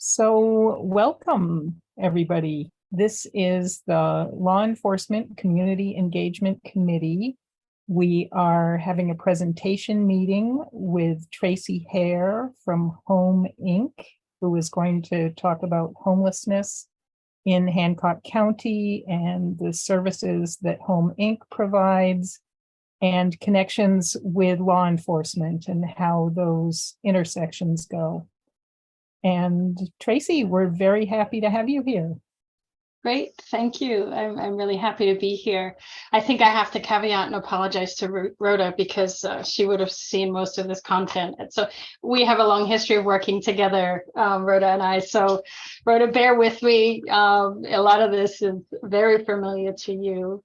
So, welcome everybody. This is the Law Enforcement Community Engagement Committee. We are having a presentation meeting with Tracey Hair from H.O.M.E Inc., who is going to talk about homelessness in Hancock County and the services that H.O.M.E Inc. provides and connections with law enforcement and how those intersections go. And Tracey, we're very happy to have you here. Great, thank you. I'm really happy to be here. I think I have to caveat and apologize to Rhoda because she would have seen most of this content. And so we have a long history of working together, Rhoda and I. So Rhoda, bear with me. A lot of this is very familiar to you.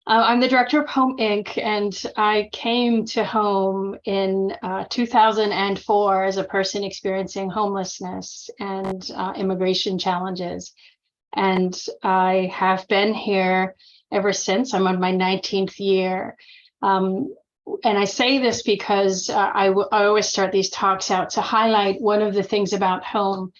I'm the director of H.O.M.E Inc., and I came to H.O.M.E in 2004 as a person experiencing homelessness and immigration challenges. And I have been here ever since. I'm on my 19th year. And I say this because I always start these talks out to highlight one of the things about H.O.M.E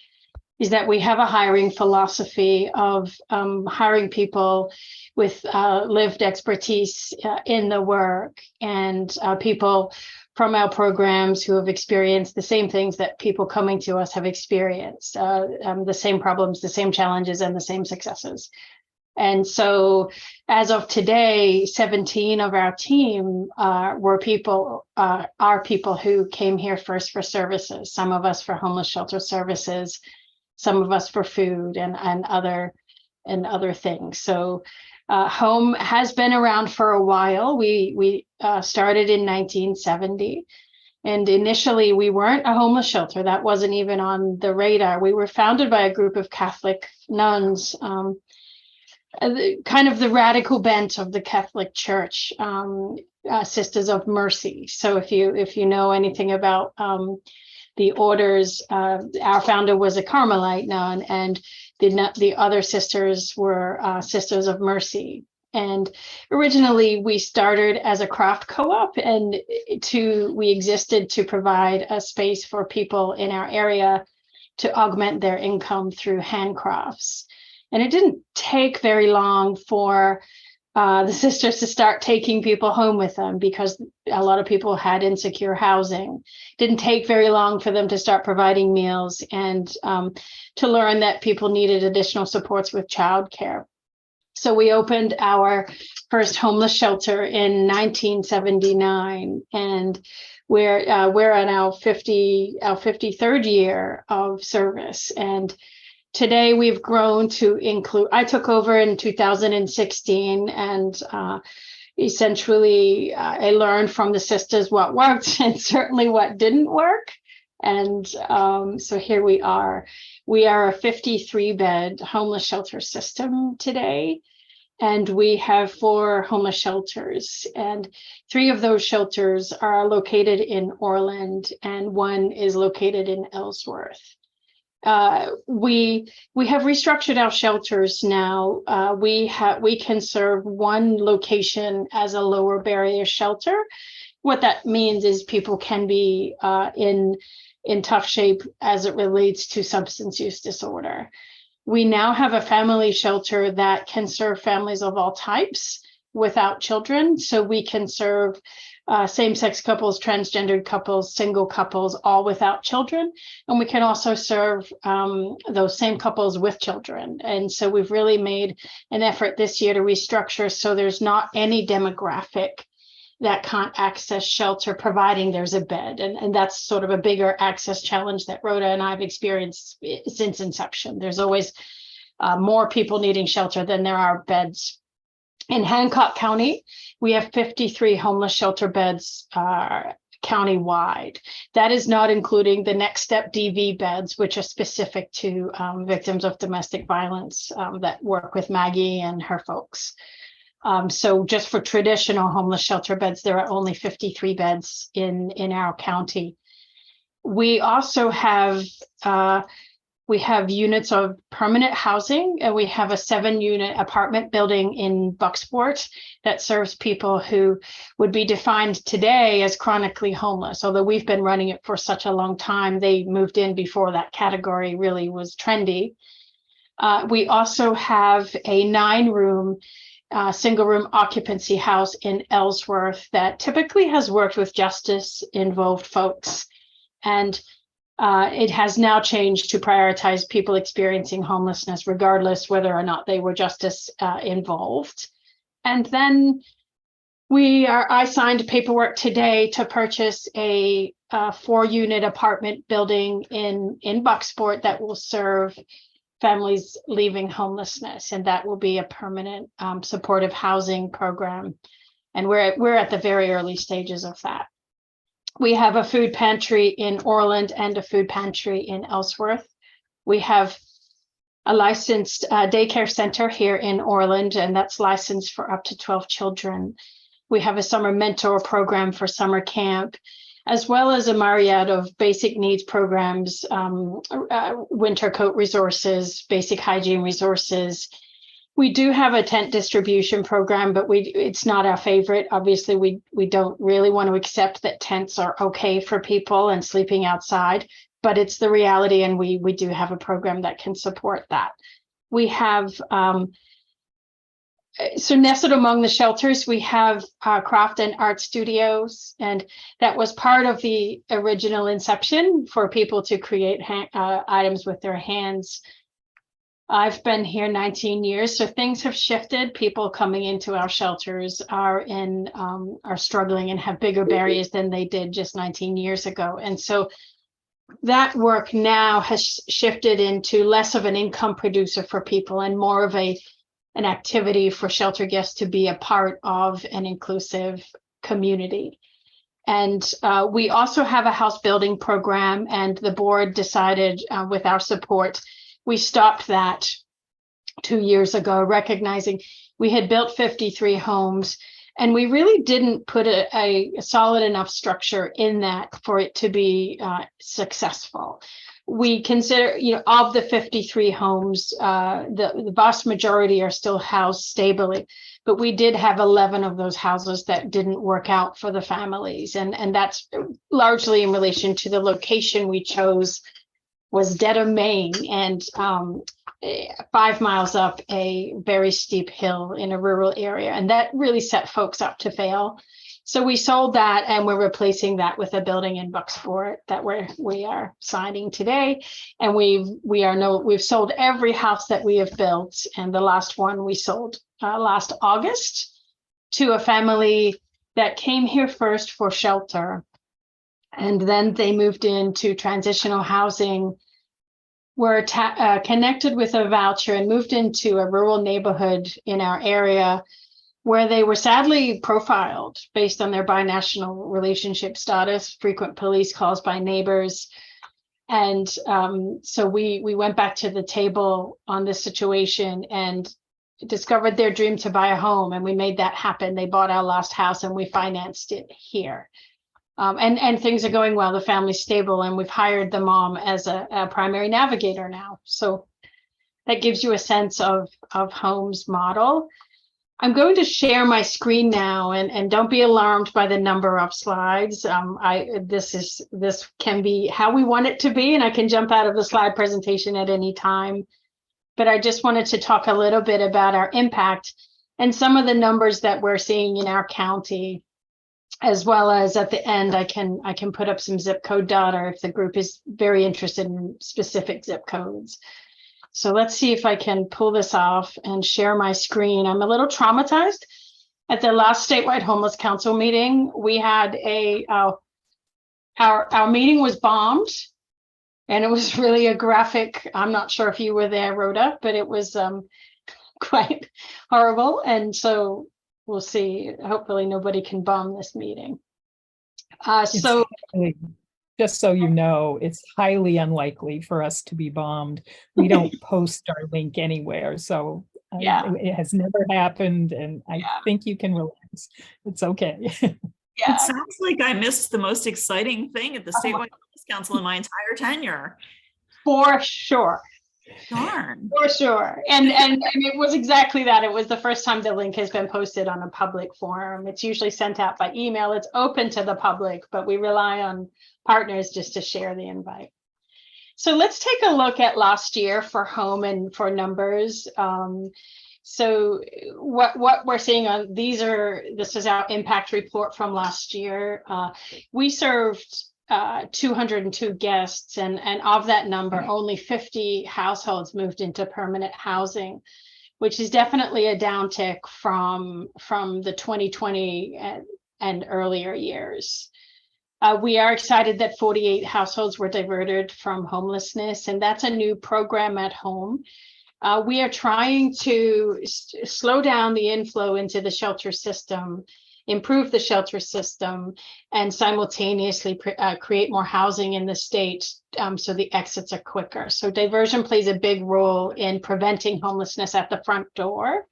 is that we have a hiring philosophy of hiring people with lived expertise in the work and people from our programs who have experienced the same things that people coming to us have experienced, the same problems, the same challenges, and the same successes. And so as of today, 17 of our team are people who came here first for services, some of us for homeless shelter services, some of us for food and other things. So H.O.M.E has been around for a while. We started in 1970. And initially, we weren't a homeless shelter. That wasn't even on the radar. We were founded by a group of Catholic nuns, kind of the radical bent of the Catholic Church, Sisters of Mercy. So if you know anything about the orders, our founder was a Carmelite nun, and the other sisters were Sisters of Mercy. And originally we started as a craft co-op, and we existed to provide a space for people in our area to augment their income through handcrafts. And it didn't take very long for the sisters to start taking people home with them because a lot of people had insecure housing. Didn't take very long for them to start providing meals and to learn that people needed additional supports with childcare. So we opened our first homeless shelter in 1979, and we're in our 53rd year of service. And today, we've grown to include, I took over in 2016, and essentially I learned from the sisters what worked and certainly what didn't work. And so here we are. We are a 53-bed homeless shelter system today, and we have 4 homeless shelters. And 3 of those shelters are located in Orland, and 1 is located in Ellsworth. We have restructured our shelters now. We can serve 1 location as a lower barrier shelter. What that means is people can be in tough shape as it relates to substance use disorder. We now have a family shelter that can serve families of all types without children. So we can serve same-sex couples, transgendered couples, single couples, all without children. And we can also serve those same couples with children. And so we've really made an effort this year to restructure so there's not any demographic that can't access shelter, providing there's a bed. And that's sort of a bigger access challenge that Rhoda and I have experienced since inception. There's always more people needing shelter than there are beds. In Hancock County, we have 53 homeless shelter beds countywide. That is not including the Next Step DV beds, which are specific to victims of domestic violence that work with Maggie and her folks. So just for traditional homeless shelter beds, there are only 53 beds in our county. We also have We have units of permanent housing, and we have a 7-unit apartment building in Bucksport that serves people who would be defined today as chronically homeless. Although we've been running it for such a long time, they moved in before that category really was trendy. We also have a 9-room single-room occupancy house in Ellsworth that typically has worked with justice-involved folks. And it has now changed to prioritize people experiencing homelessness, regardless whether or not they were justice involved. And then I signed paperwork today to purchase a 4-unit apartment building in Bucksport that will serve families leaving homelessness, and that will be a permanent supportive housing program. And we're at the very early stages of that. We have a food pantry in Orland and a food pantry in Ellsworth. We have a licensed daycare center here in Orland, and that's licensed for up to 12 children. We have a summer mentor program for summer camp, as well as a myriad of basic needs programs, winter coat resources, basic hygiene resources. We do have a tent distribution program, but it's not our favorite. Obviously, we don't really want to accept that tents are okay for people and sleeping outside, but it's the reality, and we do have a program that can support that. We have, so nestled among the shelters, we have craft and art studios, and that was part of the original inception for people to create items with their hands. I've been here 19 years, so things have shifted. People coming into our shelters are struggling and have bigger barriers than they did just 19 years ago. And so that work now has shifted into less of an income producer for people and more of an activity for shelter guests to be a part of an inclusive community. And we also have a house building program, and the board decided with our support, we stopped that 2 years ago, recognizing we had built 53 homes, and we really didn't put a solid enough structure in that for it to be successful. We consider, of the 53 homes, the vast majority are still housed stably, but we did have 11 of those houses that didn't work out for the families. And that's largely in relation to the location we chose was dead of Maine, and 5 miles up a very steep hill in a rural area. And that really set folks up to fail. So we sold that, and we're replacing that with a building in Bucksport that we are signing today. And we've sold every house that we have built. And the last one we sold last August to a family that came here first for shelter. And then they moved into transitional housing, were connected with a voucher and moved into a rural neighborhood in our area where they were sadly profiled based on their binational relationship status, frequent police calls by neighbors. And so we went back to the table on this situation and discovered their dream to buy a home, and we made that happen. They bought our last house and we financed it here. And things are going well. The family's stable, and we've hired the mom as a primary navigator now. So that gives you a sense of H.O.M.E's model. I'm going to share my screen now, and don't be alarmed by the number of slides. This can be how we want it to be, and I can jump out of the slide presentation at any time. But I just wanted to talk a little bit about our impact and some of the numbers that we're seeing in our county, as well as at the end, I can put up some zip code data if the group is very interested in specific zip codes. So let's see if I can pull this off and share my screen. I'm a little traumatized. At the last statewide homeless council meeting, we had our meeting was bombed, and it was really a graphic. I'm not sure if you were there, Rhoda, but it was quite horrible. And so we'll see. Hopefully nobody can bomb this meeting. Just so you know, it's highly unlikely for us to be bombed. We don't post our link anywhere. So it has never happened. And I think you can relax. It's okay. It sounds like I missed the most exciting thing at the statewide homeless council in my entire tenure. For sure. Darn. For sure. And it was exactly that. It was the first time the link has been posted on a public forum. It's usually sent out by email. It's open to the public, but we rely on partners just to share the invite. So let's take a look at last year for home and for numbers. So what we're seeing on this is our impact report from last year. We served 202 guests, and of that number, only 50 households moved into permanent housing, which is definitely a downtick from the 2020 and earlier years. We are excited that 48 households were diverted from homelessness, and that's a new program at home. We are trying to slow down the inflow into the shelter system, improve the shelter system, and simultaneously create more housing in the state so the exits are quicker. So diversion plays a big role in preventing homelessness at the front door.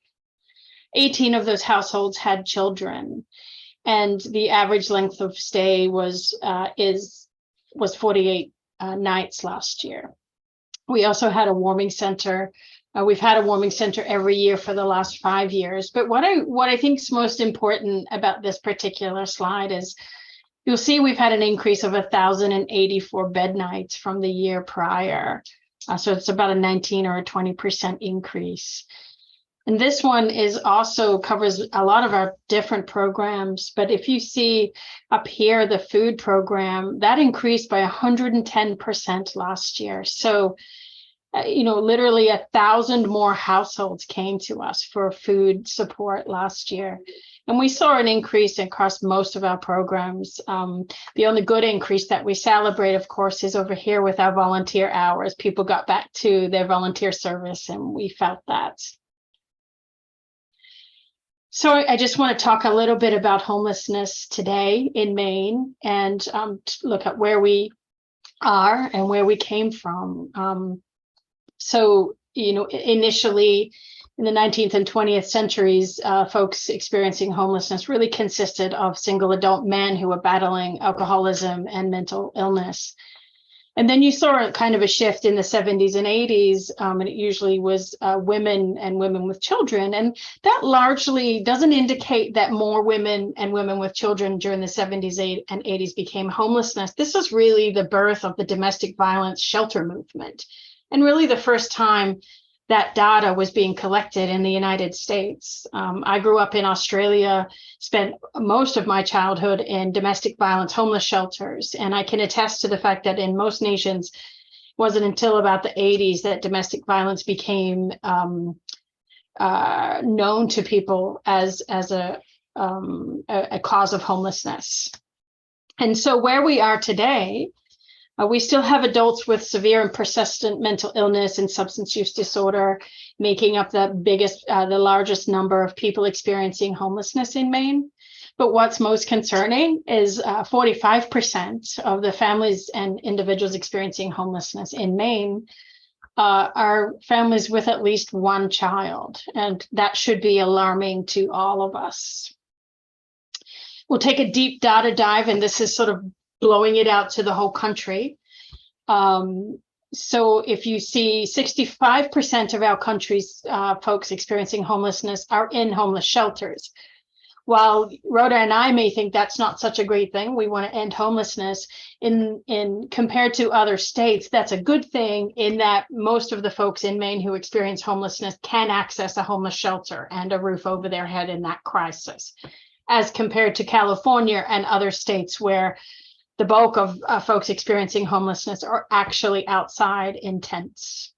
18 of those households had children, and the average length of stay was 48 nights last year. We also had a warming center. We've had a warming center every year for the last 5 years. But what I think is most important about this particular slide is you'll see we've had an increase of 1,084 bed nights from the year prior. So it's about a 19 or a 20% increase. And this one is also covers a lot of our different programs. But if you see up here, the food program, that increased by 110% last year. So literally 1,000 more households came to us for food support last year. And we saw an increase across most of our programs. The only good increase that we celebrate, of course, is over here with our volunteer hours. People got back to their volunteer service, and we felt that. So I just want to talk a little bit about homelessness today in Maine and look at where we are and where we came from. So, initially in the 19th and 20th centuries, folks experiencing homelessness really consisted of single adult men who were battling alcoholism and mental illness. And then you saw kind of a shift in the 70s and 80s, and it usually was women and women with children. And that largely doesn't indicate that more women and women with children during the 70s and 80s became homelessness. This is really the birth of the domestic violence shelter movement. And really the first time that data was being collected in the United States. I grew up in Australia, spent most of my childhood in domestic violence homeless shelters. And I can attest to the fact that in most nations, it wasn't until about the 80s that domestic violence became known to people as a cause of homelessness. And so where we are today, we still have adults with severe and persistent mental illness and substance use disorder, making up the largest number of people experiencing homelessness in Maine. But what's most concerning is 45% of the families and individuals experiencing homelessness in Maine are families with at least one child. And that should be alarming to all of us. We'll take a deep data dive, and this is sort of blowing it out to the whole country. So if you see 65% of our country's folks experiencing homelessness are in homeless shelters. While Rhoda and I may think that's not such a great thing, we want to end homelessness, in compared to other states, that's a good thing in that most of the folks in Maine who experience homelessness can access a homeless shelter and a roof over their head in that crisis, as compared to California and other states where the bulk of folks experiencing homelessness are actually outside in tents.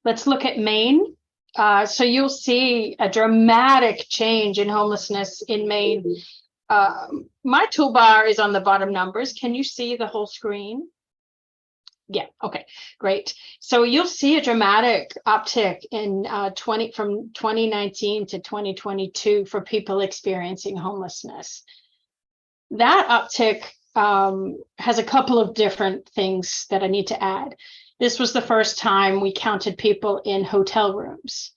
Let's look at Maine. So you'll see a dramatic change in homelessness in Maine. My toolbar is on the bottom numbers. Can you see the whole screen? Yeah, okay, great. So you'll see a dramatic uptick in from 2019 to 2022 for people experiencing homelessness. That uptick has a couple of different things that I need to add. This was the first time we counted people in hotel rooms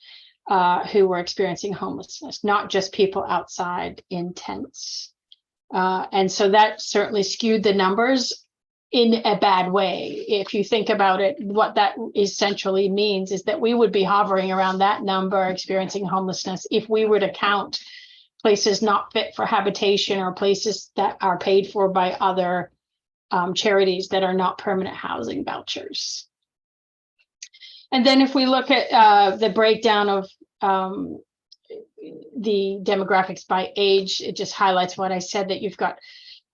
who were experiencing homelessness, not just people outside in tents. And so that certainly skewed the numbers. in a bad way. If you think about it, what that essentially means is that we would be hovering around that number experiencing homelessness if we were to count places not fit for habitation or places that are paid for by other charities that are not permanent housing vouchers. And then if we look at the breakdown of the demographics by age, it just highlights what I said, that you've got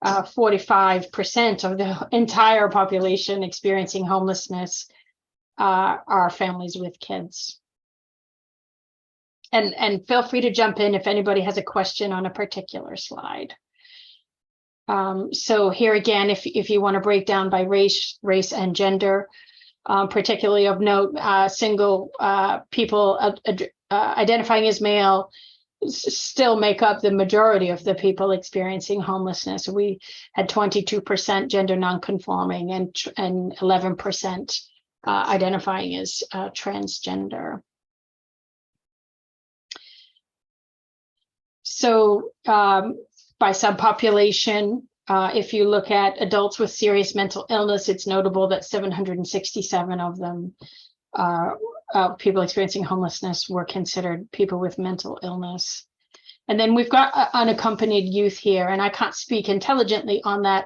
45% of the entire population experiencing homelessness are families with kids. And feel free to jump in if anybody has a question on a particular slide. So here again, if you want to break down by race and gender, particularly of note, single people identifying as male still make up the majority of the people experiencing homelessness. We had 22% gender nonconforming and 11% identifying as transgender. So by subpopulation, if you look at adults with serious mental illness, it's notable that 767 of them people experiencing homelessness were considered people with mental illness. And then we've got unaccompanied youth here, and I can't speak intelligently on that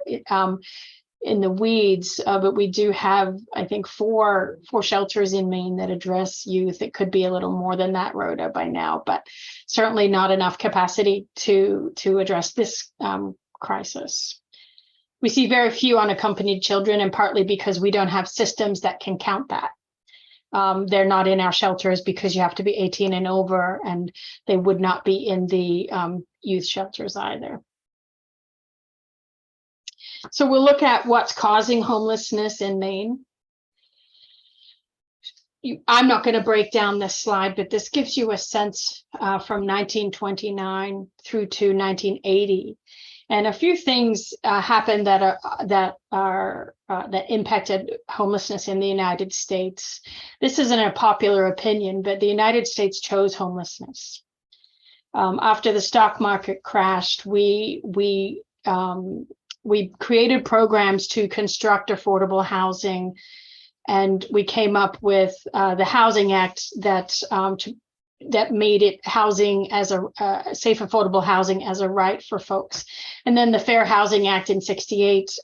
in the weeds, but we do have, I think, four shelters in Maine that address youth. It could be a little more than that, Rhoda, by now, but certainly not enough capacity to address this crisis. We see very few unaccompanied children, and partly because we don't have systems that can count that. They're not in our shelters because you have to be 18 and over, and they would not be in the youth shelters either. So we'll look at what's causing homelessness in Maine. I'm not going to break down this slide, but this gives you a sense from 1929 through to 1980. And a few things happened that impacted homelessness in the United States. This isn't a popular opinion, but the United States chose homelessness. After the stock market crashed, we created programs to construct affordable housing, and we came up with the Housing Act that made it housing as a safe, affordable housing as a right for folks. And then the Fair Housing Act in '68,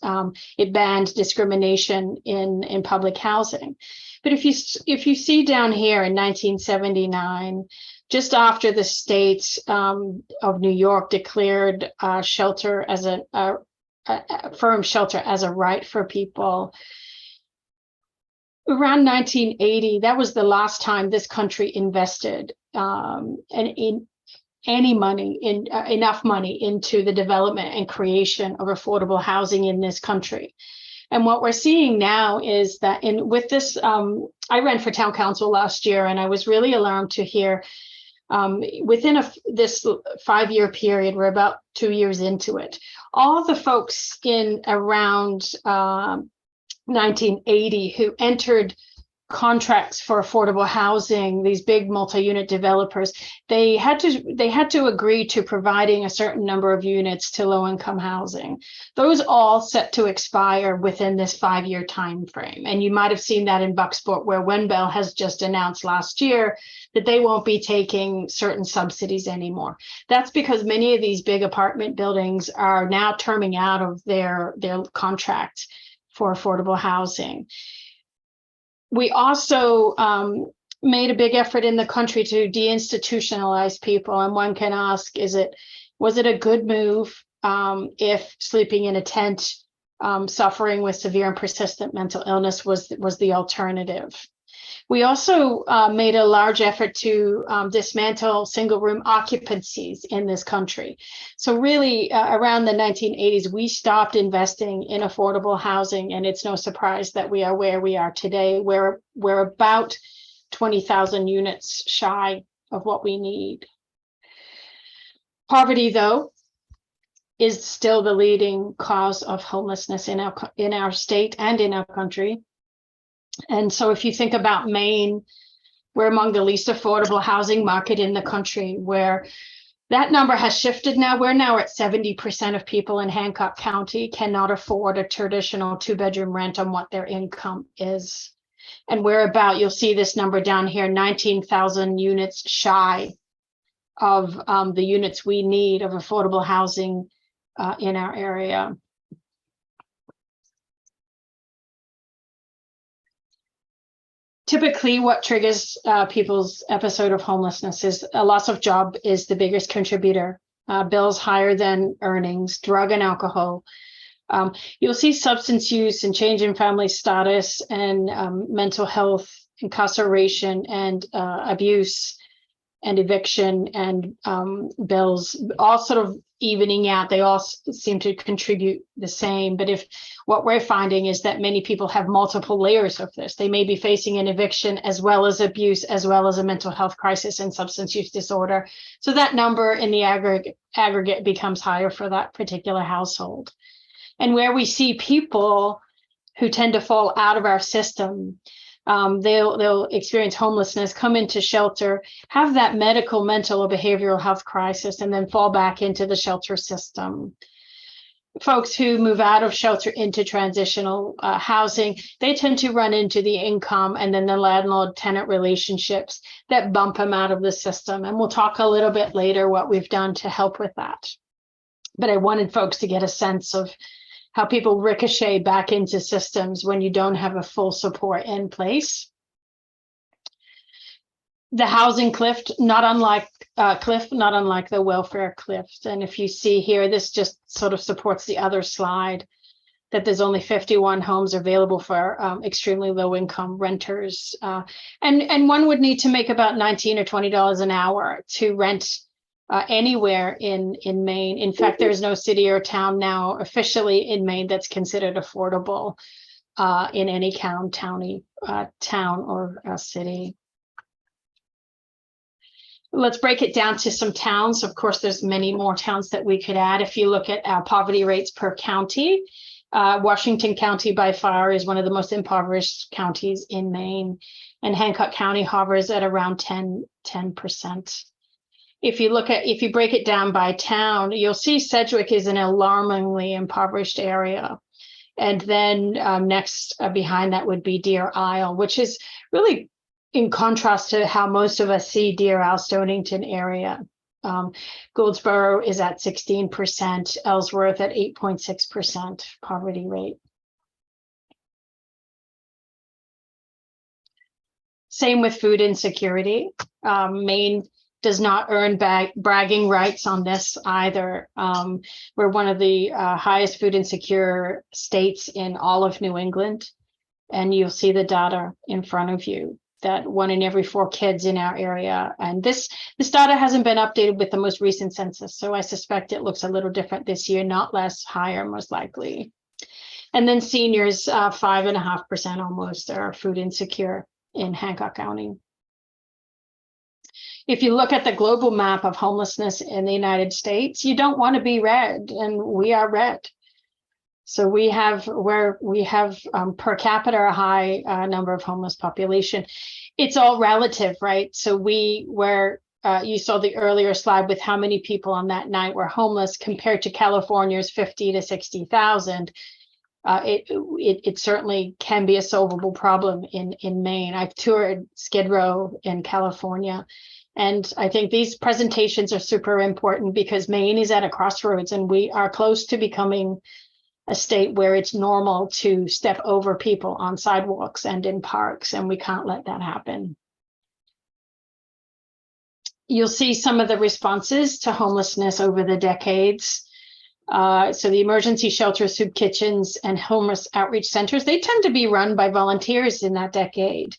it banned discrimination in public housing. But if you see down here in 1979, just after the state of New York declared shelter as a firm shelter as a right for people, around 1980, that was the last time this country invested enough money into the development and creation of affordable housing in this country. And what we're seeing now is that with this, I ran for town council last year, and I was really alarmed to hear within this 5-year period, we're about 2 years into it, all the folks in around 1980 who entered contracts for affordable housing, these big multi-unit developers, they had to agree to providing a certain number of units to low-income housing. Those all set to expire within this 5-year time frame. And you might have seen that in Bucksport, where Wenbell has just announced last year that they won't be taking certain subsidies anymore. That's because many of these big apartment buildings are now terming out of their contract for affordable housing. We also made a big effort in the country to deinstitutionalize people, and one can ask, was it a good move if sleeping in a tent, suffering with severe and persistent mental illness was the alternative? We also made a large effort to dismantle single room occupancies in this country. So really around the 1980s, we stopped investing in affordable housing, and it's no surprise that we are where we are today. We're about 20,000 units shy of what we need. Poverty, though, is still the leading cause of homelessness in our state and in our country. And so if you think about Maine, we're among the least affordable housing market in the country, where That number has shifted now. We're now at 70% of people in Hancock County cannot afford a traditional 2-bedroom rent on what their income is. And we're about, you'll see this number down here, 19,000 units shy of the units we need of affordable housing in our area. Typically, what triggers people's episode of homelessness is a loss of job is the biggest contributor. Bills higher than earnings, drug and alcohol. You'll see substance use and change in family status and mental health, incarceration and abuse and eviction and bills, all sort of evening out. They all seem to contribute the same. But if what we're finding is that many people have multiple layers of this, they may be facing an eviction as well as abuse, as well as a mental health crisis and substance use disorder. So that number in the aggregate becomes higher for that particular household. And where we see people who tend to fall out of our system, they'll experience homelessness, come into shelter, have that medical, mental, or behavioral health crisis, and then fall back into the shelter system. Folks who move out of shelter into transitional housing, they tend to run into the income and then the landlord-tenant relationships that bump them out of the system. And we'll talk a little bit later what we've done to help with that. But I wanted folks to get a sense of how people ricochet back into systems when you don't have a full support in place. The housing cliff, not unlike the welfare cliff. And if you see here, this just sort of supports the other slide, that there's only 51 homes available for extremely low income renters. And one would need to make about $19 or $20 an hour to rent anywhere in Maine. In fact, there's no city or town now officially in Maine that's considered affordable in any town or city. Let's break it down to some towns. Of course, there's many more towns that we could add. If you look at our poverty rates per county, Washington County by far is one of the most impoverished counties in Maine, and Hancock County hovers at around 10%. If you break it down by town, you'll see Sedgwick is an alarmingly impoverished area. And then next behind that would be Deer Isle, which is really in contrast to how most of us see Deer Isle, Stonington area. Goldsboro is at 16%, Ellsworth at 8.6% poverty rate. Same with food insecurity. Maine does not earn bragging rights on this either. We're one of the highest food insecure states in all of New England. And you'll see the data in front of you, that 1 in every 4 kids in our area. And this data hasn't been updated with the most recent census. So I suspect it looks a little different this year, not less, higher, most likely. And then seniors, 5.5% almost are food insecure in Hancock County. If you look at the global map of homelessness in the United States, you don't want to be red, and we are red. So we have per capita a high number of homeless population. It's all relative, right? So you saw the earlier slide with how many people on that night were homeless compared to California's 50 to 60,000. It certainly can be a solvable problem in Maine. I've toured Skid Row in California. And I think these presentations are super important because Maine is at a crossroads, and we are close to becoming a state where it's normal to step over people on sidewalks and in parks, and we can't let that happen. You'll see some of the responses to homelessness over the decades. So the emergency shelters, soup kitchens, and homeless outreach centers, they tend to be run by volunteers in that decade.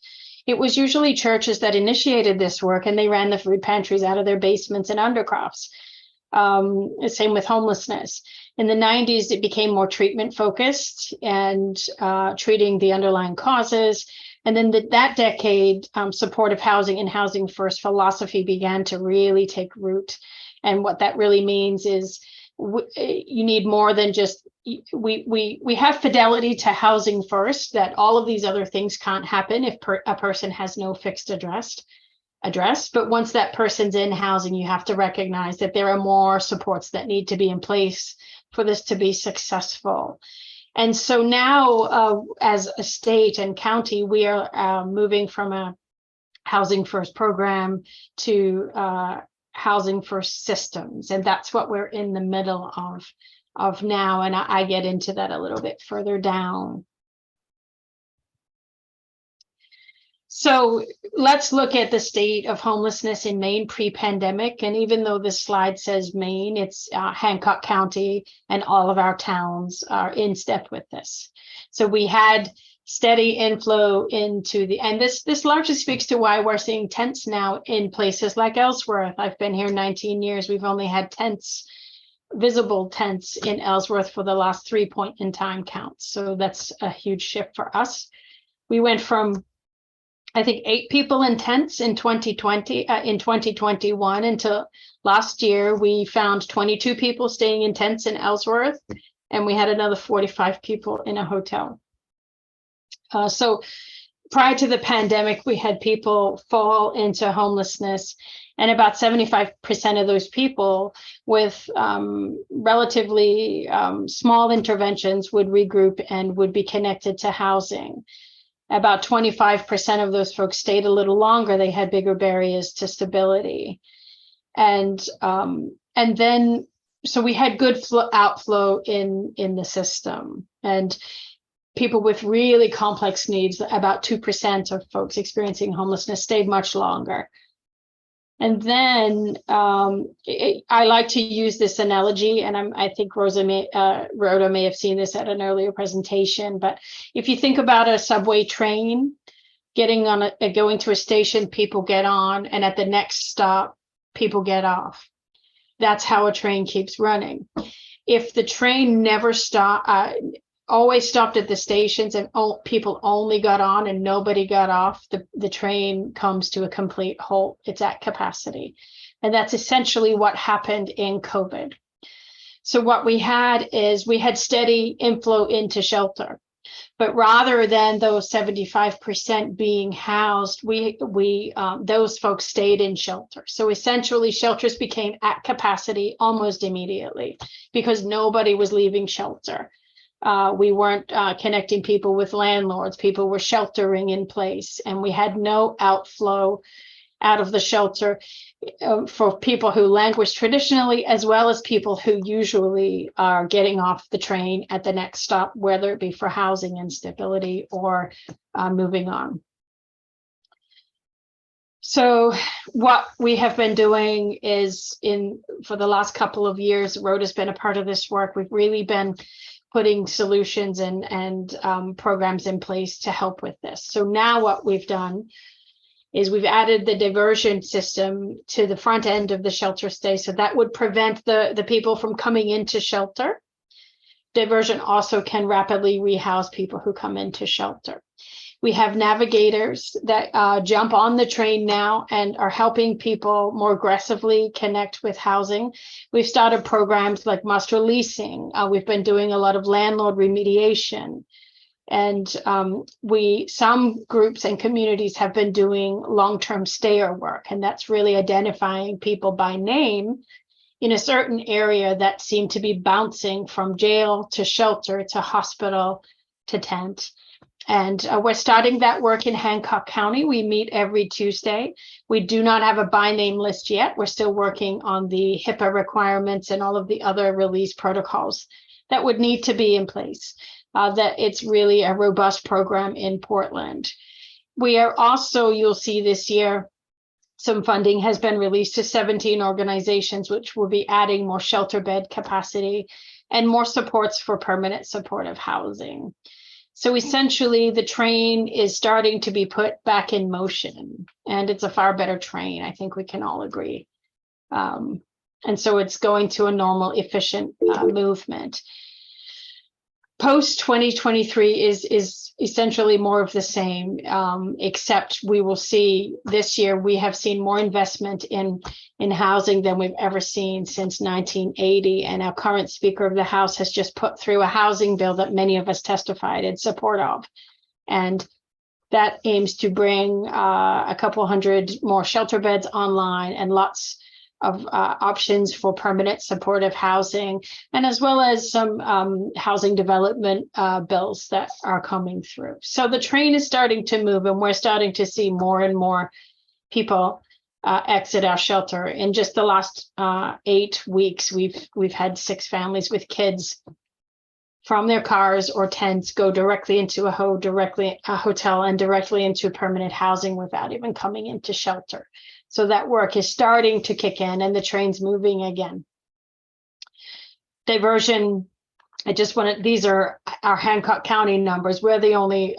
It was usually churches that initiated this work, and they ran the food pantries out of their basements and undercrofts. Same with homelessness. In the 90s, it became more treatment focused and treating the underlying causes. And then that decade, supportive housing and housing first philosophy began to really take root. And what that really means is you need more than just, we have fidelity to housing first, that all of these other things can't happen if a person has no fixed address. addressed. But once that person's in housing, you have to recognize that there are more supports that need to be in place for this to be successful. And so now, as a state and county, we are moving from a housing first program to housing first systems. And that's what we're in the middle of now. And I get into that a little bit further down. So let's look at the state of homelessness in Maine pre-pandemic. And even though this slide says Maine, it's Hancock County, and all of our towns are in step with this. So we had steady inflow into and this largely speaks to why we're seeing tents now in places like Ellsworth. I've been here 19 years. We've only had visible tents in Ellsworth for the last 3 point in time counts. So that's a huge shift for us. We went from, I think, 8 people in tents in 2020, in 2021, until last year we found 22 people staying in tents in Ellsworth, and we had another 45 people in a hotel. So prior to the pandemic, we had people fall into homelessness, and about 75% of those people with relatively small interventions would regroup and would be connected to housing. About 25% of those folks stayed a little longer. They had bigger barriers to stability. And then, so we had good outflow in the system. And people with really complex needs, about 2% of folks experiencing homelessness, stayed much longer. And then I like to use this analogy, and I think Rhoda may have seen this at an earlier presentation, but if you think about a subway train, going to a station, people get on, and at the next stop, people get off. That's how a train keeps running. If the train never always stopped at the stations and people only got on and nobody got off, the train comes to a complete halt. It's at capacity. And that's essentially what happened in COVID. So what we had steady inflow into shelter, but rather than those 75% being housed, those folks stayed in shelter. So essentially shelters became at capacity almost immediately because nobody was leaving shelter. We weren't connecting people with landlords. People were sheltering in place, and we had no outflow out of the shelter for people who languish traditionally, as well as people who usually are getting off the train at the next stop, whether it be for housing instability or moving on. So what we have been doing is, for the last couple of years, Rhoda's been a part of this work. We've really been putting solutions and programs in place to help with this. So now what we've done is we've added the diversion system to the front end of the shelter stay. So that would prevent the people from coming into shelter. Diversion also can rapidly rehouse people who come into shelter. We have navigators that jump on the train now and are helping people more aggressively connect with housing. We've started programs like master leasing. We've been doing a lot of landlord remediation. And some groups and communities have been doing long-term stayer work. And that's really identifying people by name in a certain area that seem to be bouncing from jail to shelter to hospital to tent. And we're starting that work in Hancock County. We meet every Tuesday. We do not have a by name list yet. We're still working on the HIPAA requirements and all of the other release protocols that would need to be in place. That it's really a robust program in Portland. We are also, you'll see this year, some funding has been released to 17 organizations, which will be adding more shelter bed capacity and more supports for permanent supportive housing. So essentially, the train is starting to be put back in motion, and it's a far better train. I think we can all agree. And so it's going to a normal, efficient movement. Post 2023 is essentially more of the same, except we will see this year, we have seen more investment in housing than we've ever seen since 1980. And our current Speaker of the House has just put through a housing bill that many of us testified in support of. And that aims to bring a couple hundred more shelter beds online and lots of options for permanent supportive housing, and as well as some housing development bills that are coming through. So the train is starting to move, and we're starting to see more and more people exit our shelter. In just the last 8 weeks, we've had 6 families with kids from their cars or tents go directly into a hotel and directly into permanent housing without even coming into shelter. So that work is starting to kick in, and the train's moving again. Diversion, these are our Hancock County numbers. We're the only,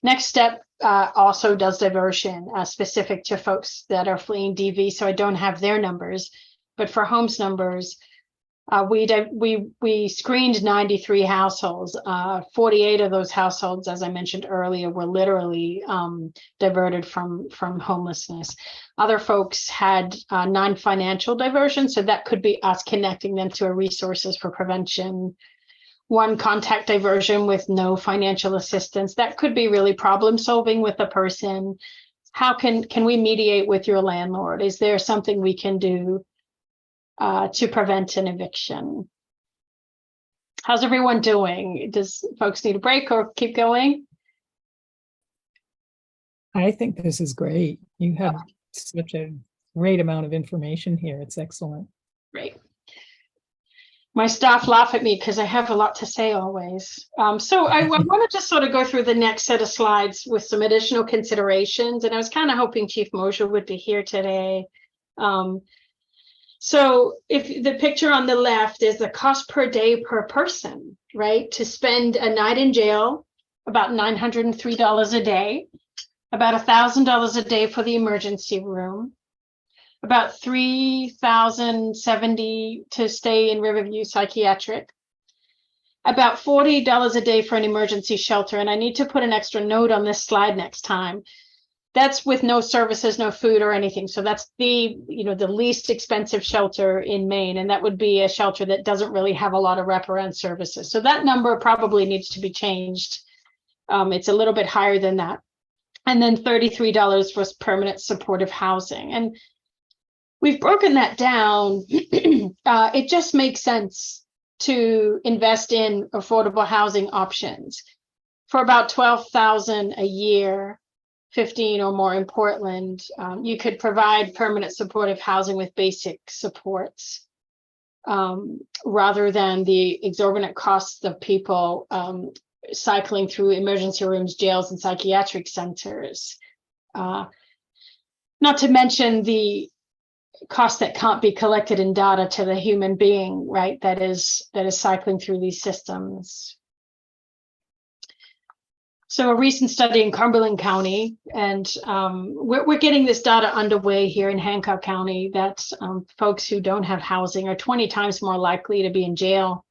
Next Step also does diversion specific to folks that are fleeing DV, so I don't have their numbers. But for H.O.M.E's numbers, we screened 93 households. 48 of those households, as I mentioned earlier, were literally diverted from homelessness. Other folks had non-financial diversion, so that could be us connecting them to resources for prevention. One contact diversion with no financial assistance. That could be really problem solving with a person. How can we mediate with your landlord? Is there something we can do to prevent an eviction? How's everyone doing? Does folks need a break or keep going? I think this is great. You have such a great amount of information here. It's excellent. Great. My staff laugh at me because I have a lot to say always. So I want to just sort of go through the next set of slides with some additional considerations. And I was kind of hoping Chief Mosher would be here today. So if the picture on the left is the cost per day per person, right? To spend a night in jail, about $903 a day, about $1,000 a day for the emergency room, about $3,070 to stay in Riverview Psychiatric, about $40 a day for an emergency shelter. And I need to put an extra note on this slide next time. That's with no services, no food or anything. So that's the least expensive shelter in Maine. And that would be a shelter that doesn't really have a lot of wraparound services. So that number probably needs to be changed. It's a little bit higher than that. And then $33 for permanent supportive housing. And we've broken that down. It just makes sense to invest in affordable housing options for about $12,000 a year. 15 or more in Portland, you could provide permanent supportive housing with basic supports rather than the exorbitant costs of people cycling through emergency rooms, jails, and psychiatric centers. Not to mention the cost that can't be collected in data to the human being, right? That is cycling through these systems. So a recent study in Cumberland County, and we're getting this data underway here in Hancock County, that folks who don't have housing are 20 times more likely to be in jail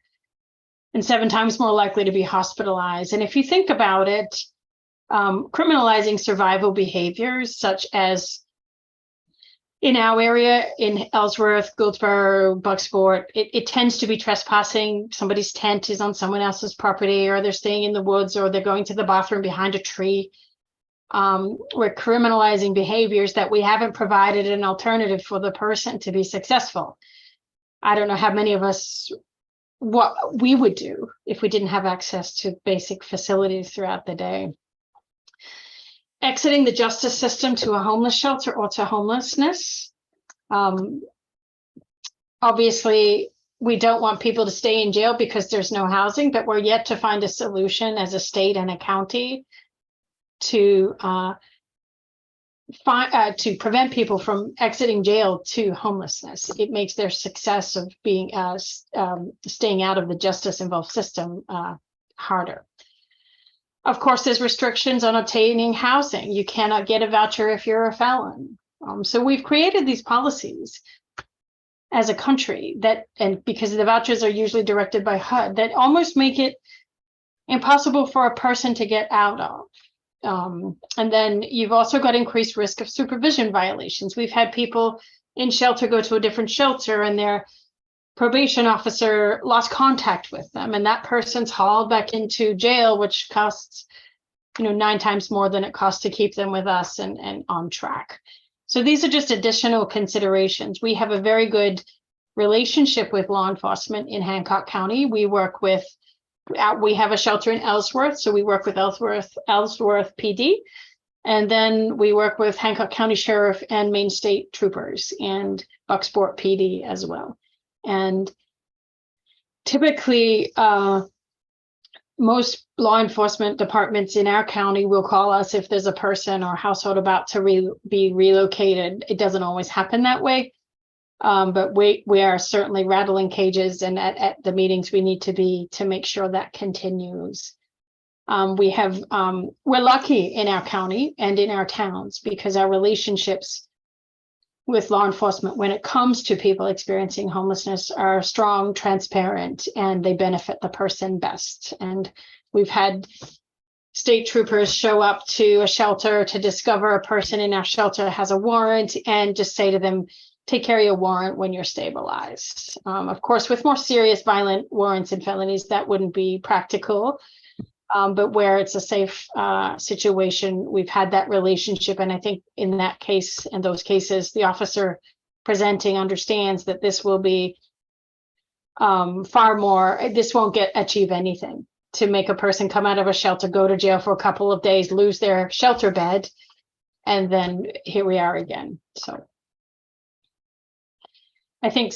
and 7 times more likely to be hospitalized. And if you think about it, criminalizing survival behaviors such as in our area, in Ellsworth, Goldsboro, Bucksport, it tends to be trespassing. Somebody's tent is on someone else's property, or they're staying in the woods, or they're going to the bathroom behind a tree. We're criminalizing behaviors that we haven't provided an alternative for the person to be successful. I don't know how many of us, what we would do if we didn't have access to basic facilities throughout the day. Exiting the justice system to a homeless shelter or to homelessness. Obviously, we don't want people to stay in jail because there's no housing, but we're yet to find a solution as a state and a county to prevent people from exiting jail to homelessness. It makes their success of being staying out of the justice-involved system harder. Of course, there's restrictions on obtaining housing. You cannot get a voucher if you're a felon. So we've created these policies as a country and because the vouchers are usually directed by HUD, that almost make it impossible for a person to get out of. And then you've also got increased risk of supervision violations. We've had people in shelter go to a different shelter and their probation officer lost contact with them, and that person's hauled back into jail, which costs 9 times more than it costs to keep them with us and on track. So these are just additional considerations. We have a very good relationship with law enforcement in Hancock County. We have a shelter in Ellsworth, so we work with Ellsworth PD. And then we work with Hancock County Sheriff and Maine State Troopers and Bucksport PD as well. And typically, most law enforcement departments in our county will call us if there's a person or household about to be relocated. It doesn't always happen that way, but we are certainly rattling cages, and at the meetings we need to be to make sure that continues. We're lucky in our county and in our towns because our relationships with law enforcement when it comes to people experiencing homelessness are strong, transparent, and they benefit the person best. And we've had state troopers show up to a shelter to discover a person in our shelter has a warrant and just say to them, take care of your warrant when you're stabilized. Of course, with more serious violent warrants and felonies, that wouldn't be practical. But where it's a safe situation, we've had that relationship. And I think in that case, in those cases, the officer presenting understands that this will be far more, this won't achieve anything to make a person come out of a shelter, go to jail for a couple of days, lose their shelter bed, and then here we are again. So I think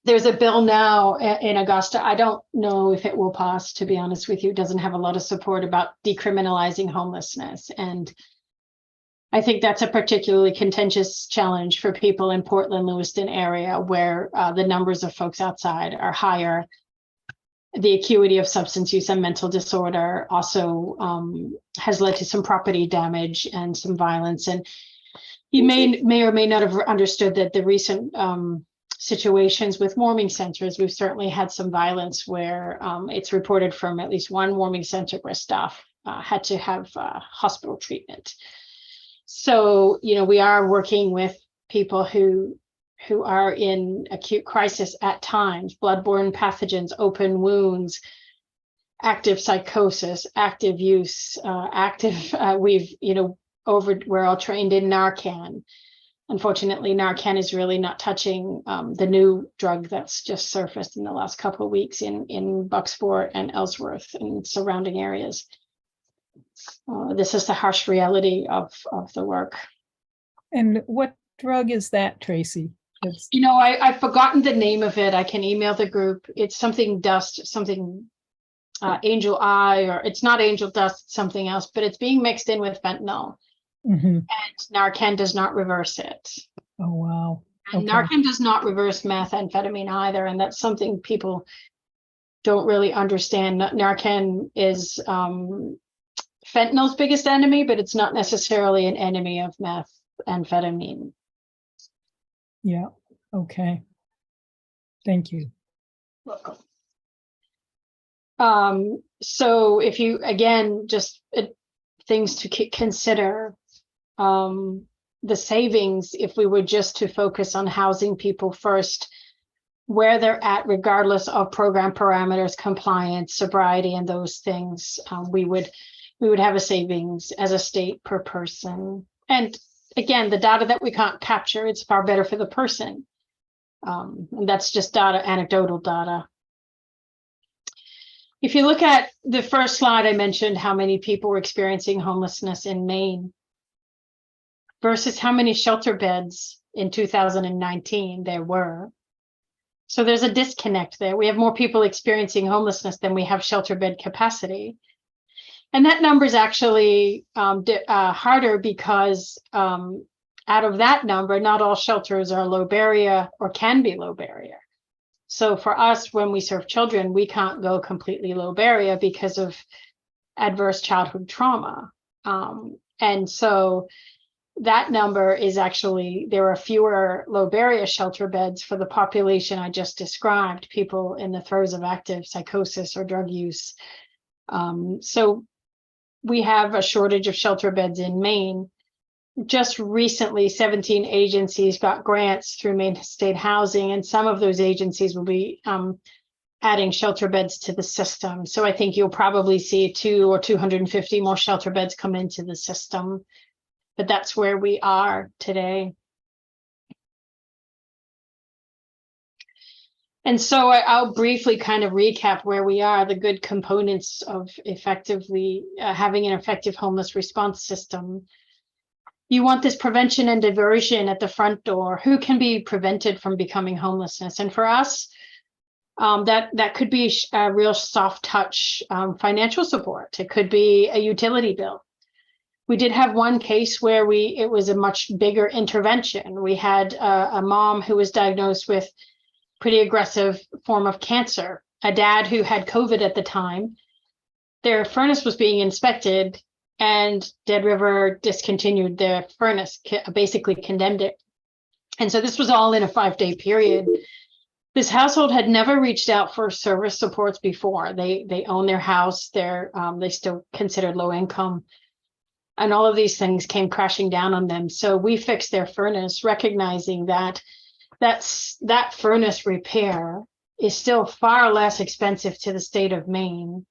there's a bill now in Augusta. I don't know if it will pass, to be honest with you. It doesn't have a lot of support about decriminalizing homelessness. And I think that's a particularly contentious challenge for people in Portland, Lewiston area, where the numbers of folks outside are higher. The acuity of substance use and mental disorder also has led to some property damage and some violence. And you may or may not have understood that the recent situations with warming centers, we've certainly had some violence where it's reported from at least one warming center where staff had to have hospital treatment. So, we are working with people who are in acute crisis at times, bloodborne pathogens, open wounds, active psychosis, active use, we're all trained in Narcan. Unfortunately, Narcan is really not touching the new drug that's just surfaced in the last couple of weeks in Bucksport and Ellsworth and surrounding areas. This is the harsh reality of the work. And what drug is that, Tracey? I've forgotten the name of it. I can email the group. It's something dust, something angel eye, or it's not angel dust, it's something else, but it's being mixed in with fentanyl. Mm-hmm. And Narcan does not reverse it. Oh, wow. And Narcan does not reverse methamphetamine either. And that's something people don't really understand. Narcan is fentanyl's biggest enemy, but it's not necessarily an enemy of methamphetamine. Yeah. Okay. Thank you. Welcome. So if you, again, just things to consider, the savings, if we were just to focus on housing people first, where they're at, regardless of program parameters, compliance, sobriety, and those things, we would have a savings as a state per person. And again, the data that we can't capture, it's far better for the person. And that's just data, anecdotal data. If you look at the first slide, I mentioned how many people were experiencing homelessness in Maine versus how many shelter beds in 2019 there were. So there's a disconnect there. We have more people experiencing homelessness than we have shelter bed capacity. And that number is actually harder because out of that number, not all shelters are low barrier or can be low barrier. So for us, when we serve children, we can't go completely low barrier because of adverse childhood trauma. And so that number is actually, there are fewer low barrier shelter beds for the population I just described, people in the throes of active psychosis or drug use. So we have a shortage of shelter beds in Maine. Just recently, 17 agencies got grants through Maine State Housing, and some of those agencies will be adding shelter beds to the system. So I think you'll probably see 200 or 250 more shelter beds come into the system, but that's where we are today. And so I'll briefly kind of recap where we are, the good components of effectively having an effective homeless response system. You want this prevention and diversion at the front door. Who can be prevented from becoming homelessness? And for us, that could be a real soft touch financial support. It could be a utility bill. We did have one case where it was a much bigger intervention. We had a mom who was diagnosed with pretty aggressive form of cancer, a dad who had COVID at the time. Their furnace was being inspected and Dead River discontinued their furnace, basically condemned it. And so this was all in a 5-day period. This household had never reached out for service supports before. They own their house. They still considered low income. And all of these things came crashing down on them. So we fixed their furnace, recognizing that furnace repair is still far less expensive to the state of Maine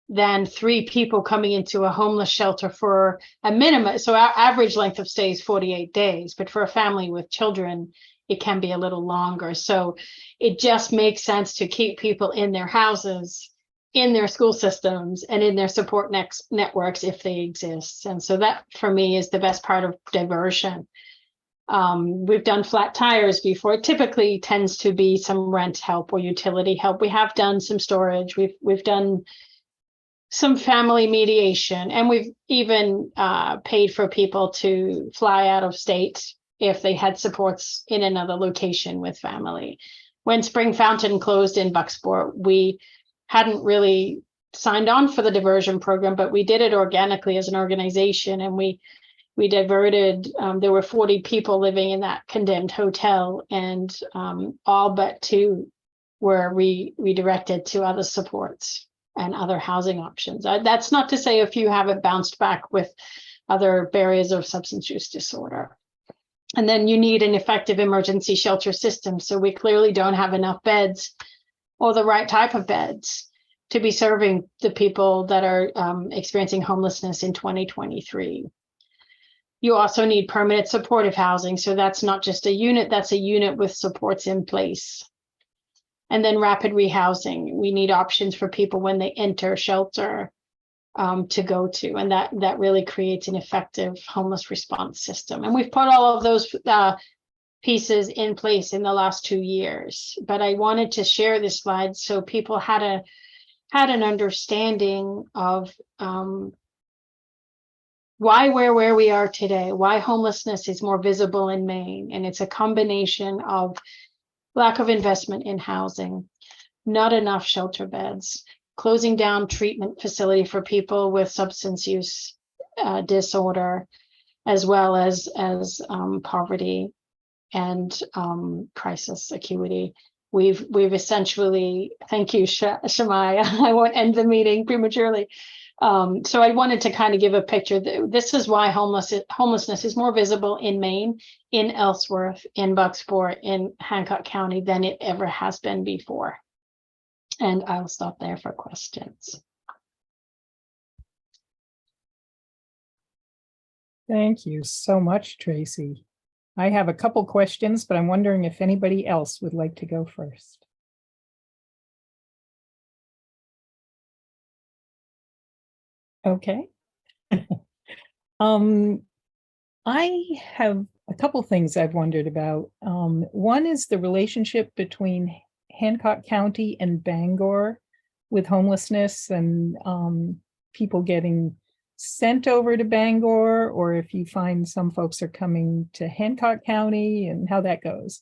than 3 people coming into a homeless shelter for a minimum. So our average length of stay is 48 days, but for a family with children, it can be a little longer. So it just makes sense to keep people in their houses, in their school systems, and in their support networks if they exist. And so that for me is the best part of diversion. We've done flat tires before. It typically tends to be some rent help or utility help. We have done some storage. We've done some family mediation, and we've even paid for people to fly out of state if they had supports in another location with family. When Spring Fountain closed in Bucksport, we hadn't really signed on for the diversion program, but we did it organically as an organization, and we diverted, there were 40 people living in that condemned hotel, and all but 2 were redirected to other supports and other housing options. That's not to say a few haven't bounced back with other barriers of substance use disorder. And then you need an effective emergency shelter system. So we clearly don't have enough beds or the right type of beds to be serving the people that are experiencing homelessness in 2023. You also need permanent supportive housing. So that's not just a unit, that's a unit with supports in place. And then rapid rehousing. We need options for people when they enter shelter to go to. And that really creates an effective homeless response system. And we've put all of those pieces in place in the last 2 years. But I wanted to share this slide so people had an understanding of why we're where we are today, why homelessness is more visible in Maine. And it's a combination of lack of investment in housing, not enough shelter beds, closing down treatment facility for people with substance use disorder, as well as poverty and crisis acuity. We've essentially, thank you, Shamaya. I won't end the meeting prematurely. So I wanted to kind of give a picture. This is why homelessness is more visible in Maine, in Ellsworth, in Bucksport, in Hancock County than it ever has been before. And I'll stop there for questions. Thank you so much, Tracey. I have a couple questions, but I'm wondering if anybody else would like to go first. Okay. I have a couple things I've wondered about. One is the relationship between Hancock County and Bangor with homelessness and people getting sent over to Bangor, or if you find some folks are coming to Hancock County and how that goes.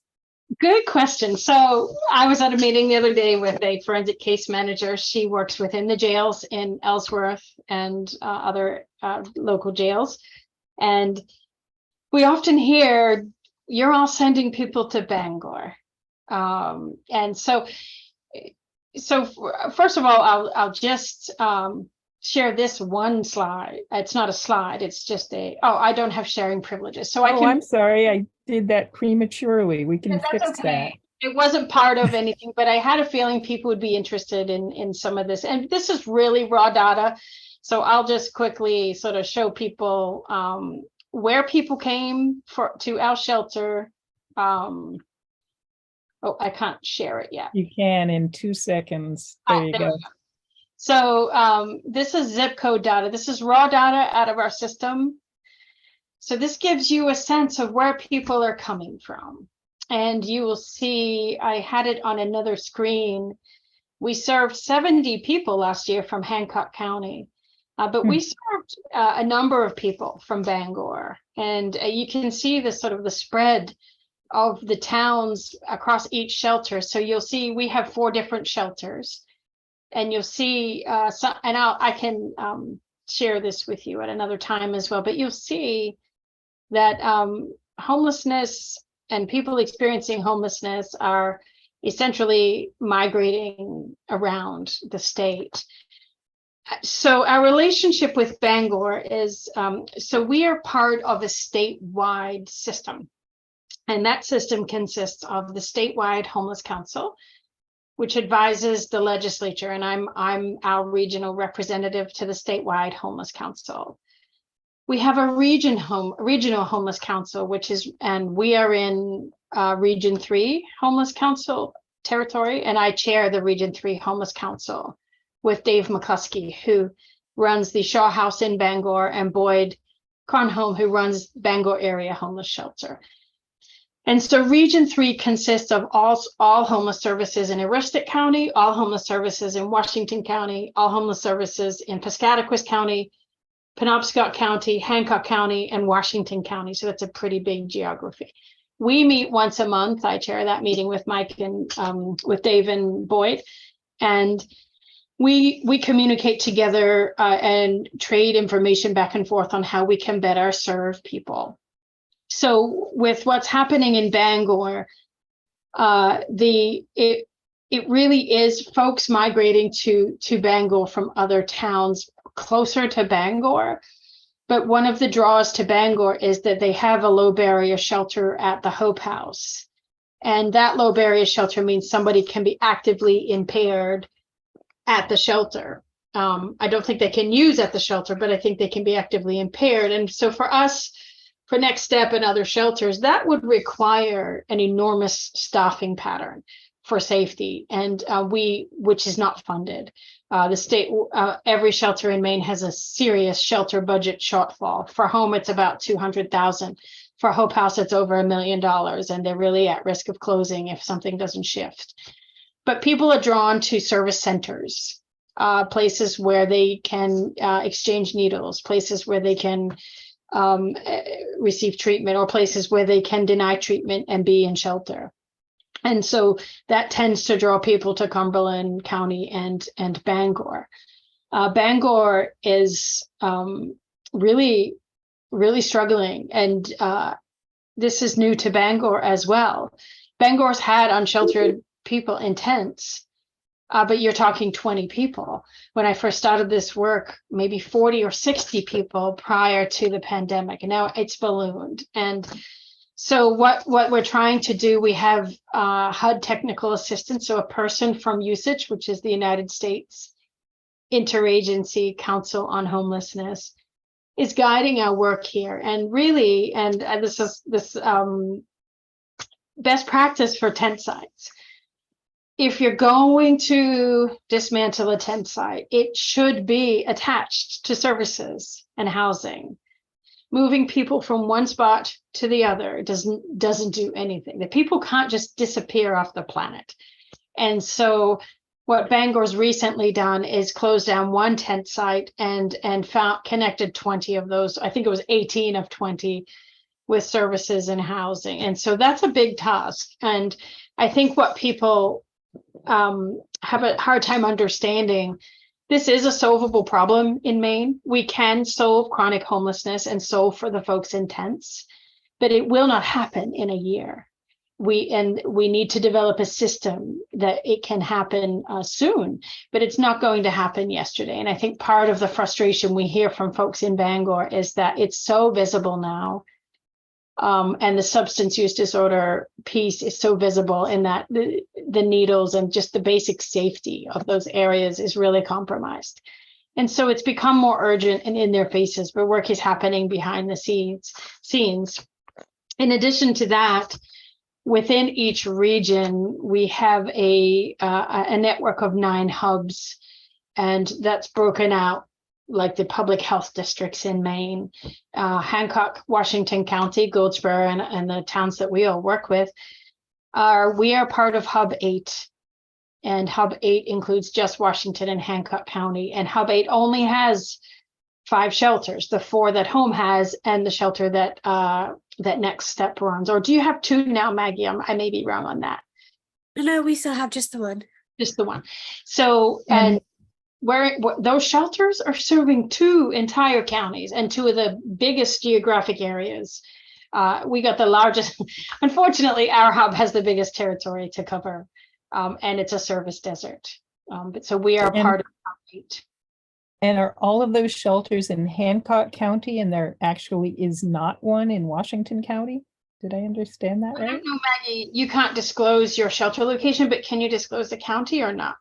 Good question. So I was at a meeting the other day with a forensic case manager. She works within the jails in Ellsworth and other local jails. And we often hear, you're all sending people to Bangor. And so first of all, I'll just share this one slide. It's not a slide, it's just I don't have sharing privileges. So I'm sorry, I did that prematurely. We can fix okay. it wasn't part of anything, but I had a feeling people would be interested in some of this. And this is really raw data. So I'll just quickly sort of show people where people came to our shelter. Oh, I can't share it yet. You can in 2 seconds. There you There we go. go. So this is zip code data. This is raw data out of our system. So this gives you a sense of where people are coming from. And you will see, I had it on another screen. We served 70 people last year from Hancock County, but we served a number of people from Bangor. And you can see the sort of the spread of the towns across each shelter. So you'll see we have 4 different shelters. And you'll see, and I can share this with you at another time as well, but you'll see that homelessness and people experiencing homelessness are essentially migrating around the state. So our relationship with Bangor is, so we are part of a statewide system. And that system consists of the statewide homeless council, which advises the legislature. And I'm our regional representative to the statewide homeless council. We have a regional homeless council, and we are in Region 3 homeless council territory, and I chair the Region 3 homeless council with Dave McCluskey, who runs the Shaw House in Bangor, and Boyd Carnholm, who runs Bangor area homeless shelter. And so Region 3 consists of all homeless services in Aroostook County, all homeless services in Washington County, all homeless services in Piscataquis County, Penobscot County, Hancock County, and Washington County. So that's a pretty big geography. We meet once a month. I chair that meeting with Mike and with Dave and Boyd. And we communicate together and trade information back and forth on how we can better serve people. So with what's happening in Bangor, it really is folks migrating to Bangor from other towns closer to Bangor. But one of the draws to Bangor is that they have a low barrier shelter at the H.O.M.E house. And that low barrier shelter means somebody can be actively impaired at the shelter. I don't think they can use at the shelter, but I think they can be actively impaired. And so for us, for Next Step and other shelters, that would require an enormous staffing pattern for safety, and which is not funded. The state, every shelter in Maine has a serious shelter budget shortfall. For H.O.M.E, it's about $200,000. For Hope House, it's over $1 million, and they're really at risk of closing if something doesn't shift. But people are drawn to service centers, places where they can exchange needles, places where they can receive treatment, or places where they can deny treatment and be in shelter. And so that tends to draw people to Cumberland County and Bangor. Bangor is really, really struggling. And this is new to Bangor as well. Bangor's had unsheltered people in tents, but you're talking 20 people. When I first started this work, maybe 40 or 60 people prior to the pandemic, and now it's ballooned. And so what we're trying to do, we have HUD technical assistance, so a person from USACH, which is the United States Interagency Council on Homelessness, is guiding our work here. And really, and this is best practice for tent sites. If you're going to dismantle a tent site, it should be attached to services and housing. Moving people from one spot to the other doesn't do anything. The people can't just disappear off the planet. And so what Bangor's recently done is close down one tent site and connected 20 of those. I think it was 18 of 20 with services and housing. And so that's a big task. And I think what people have a hard time understanding, this is a solvable problem in Maine. We can solve chronic homelessness and solve for the folks in tents, but it will not happen in a year. We need to develop a system that it can happen soon, but it's not going to happen yesterday. And I think part of the frustration we hear from folks in Bangor is that it's so visible now And the substance use disorder piece is so visible in that the needles and just the basic safety of those areas is really compromised. And so it's become more urgent and in their faces, but work is happening behind the scenes. In addition to that, within each region, we have a network of 9 hubs, and that's broken out like the public health districts in Maine, Hancock, Washington County, Goldsboro, and the towns that we all work with. We are part of Hub 8, and Hub 8 includes just Washington and Hancock County, and Hub 8 only has 5 shelters, the 4 that H.O.M.E has, and the shelter that Next Step runs. Or do you have 2 now, Maggie? I may be wrong on that. No, we still have just the one. Just the one. So, and where those shelters are serving 2 entire counties and 2 of the biggest geographic areas. We got the largest. Unfortunately, our hub has the biggest territory to cover, and it's a service desert. But so we are part of Hub 8. And are all of those shelters in Hancock County, and there actually is not one in Washington County? Did I understand that right? I don't know, Maggie, you can't disclose your shelter location, but can you disclose the county or not?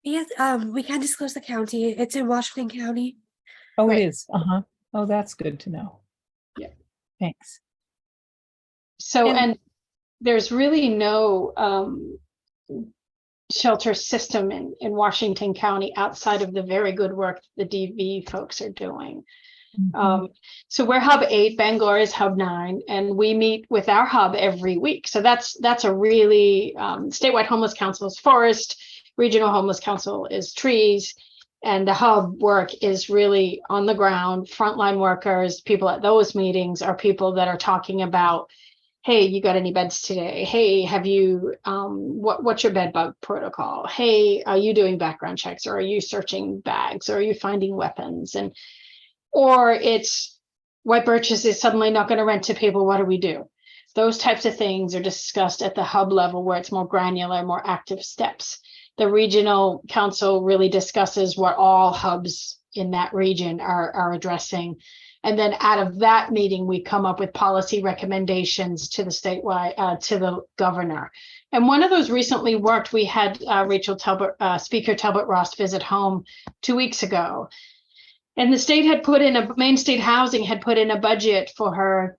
Yes, we can disclose the county. It's in Washington County. Oh, Right. it is. Oh, that's good to know. Yeah. Thanks. So, and there's really no shelter system in Washington County outside of the very good work the DV folks are doing. So we're Hub 8, Bangor is Hub 9, and we meet with our hub every week. So that's a really statewide homeless council is forest, regional homeless council is trees, and the hub work is really on the ground. Frontline workers, people at those meetings are people that are talking about, hey, you got any beds today? Hey, have you, what's your bed bug protocol? Hey, are you doing background checks, or are you searching bags, or are you finding weapons? And, or it's White Birches is suddenly not going to rent to people. What do we do? Those types of things are discussed at the hub level, where it's more granular, more active steps. The regional council really discusses what all hubs in that region are addressing. And then out of that meeting, we come up with policy recommendations to the statewide, to the governor. And one of those recently worked, we had Speaker Talbot Ross visit H.O.M.E 2 weeks ago. And the state had put in Maine State Housing had put in a budget for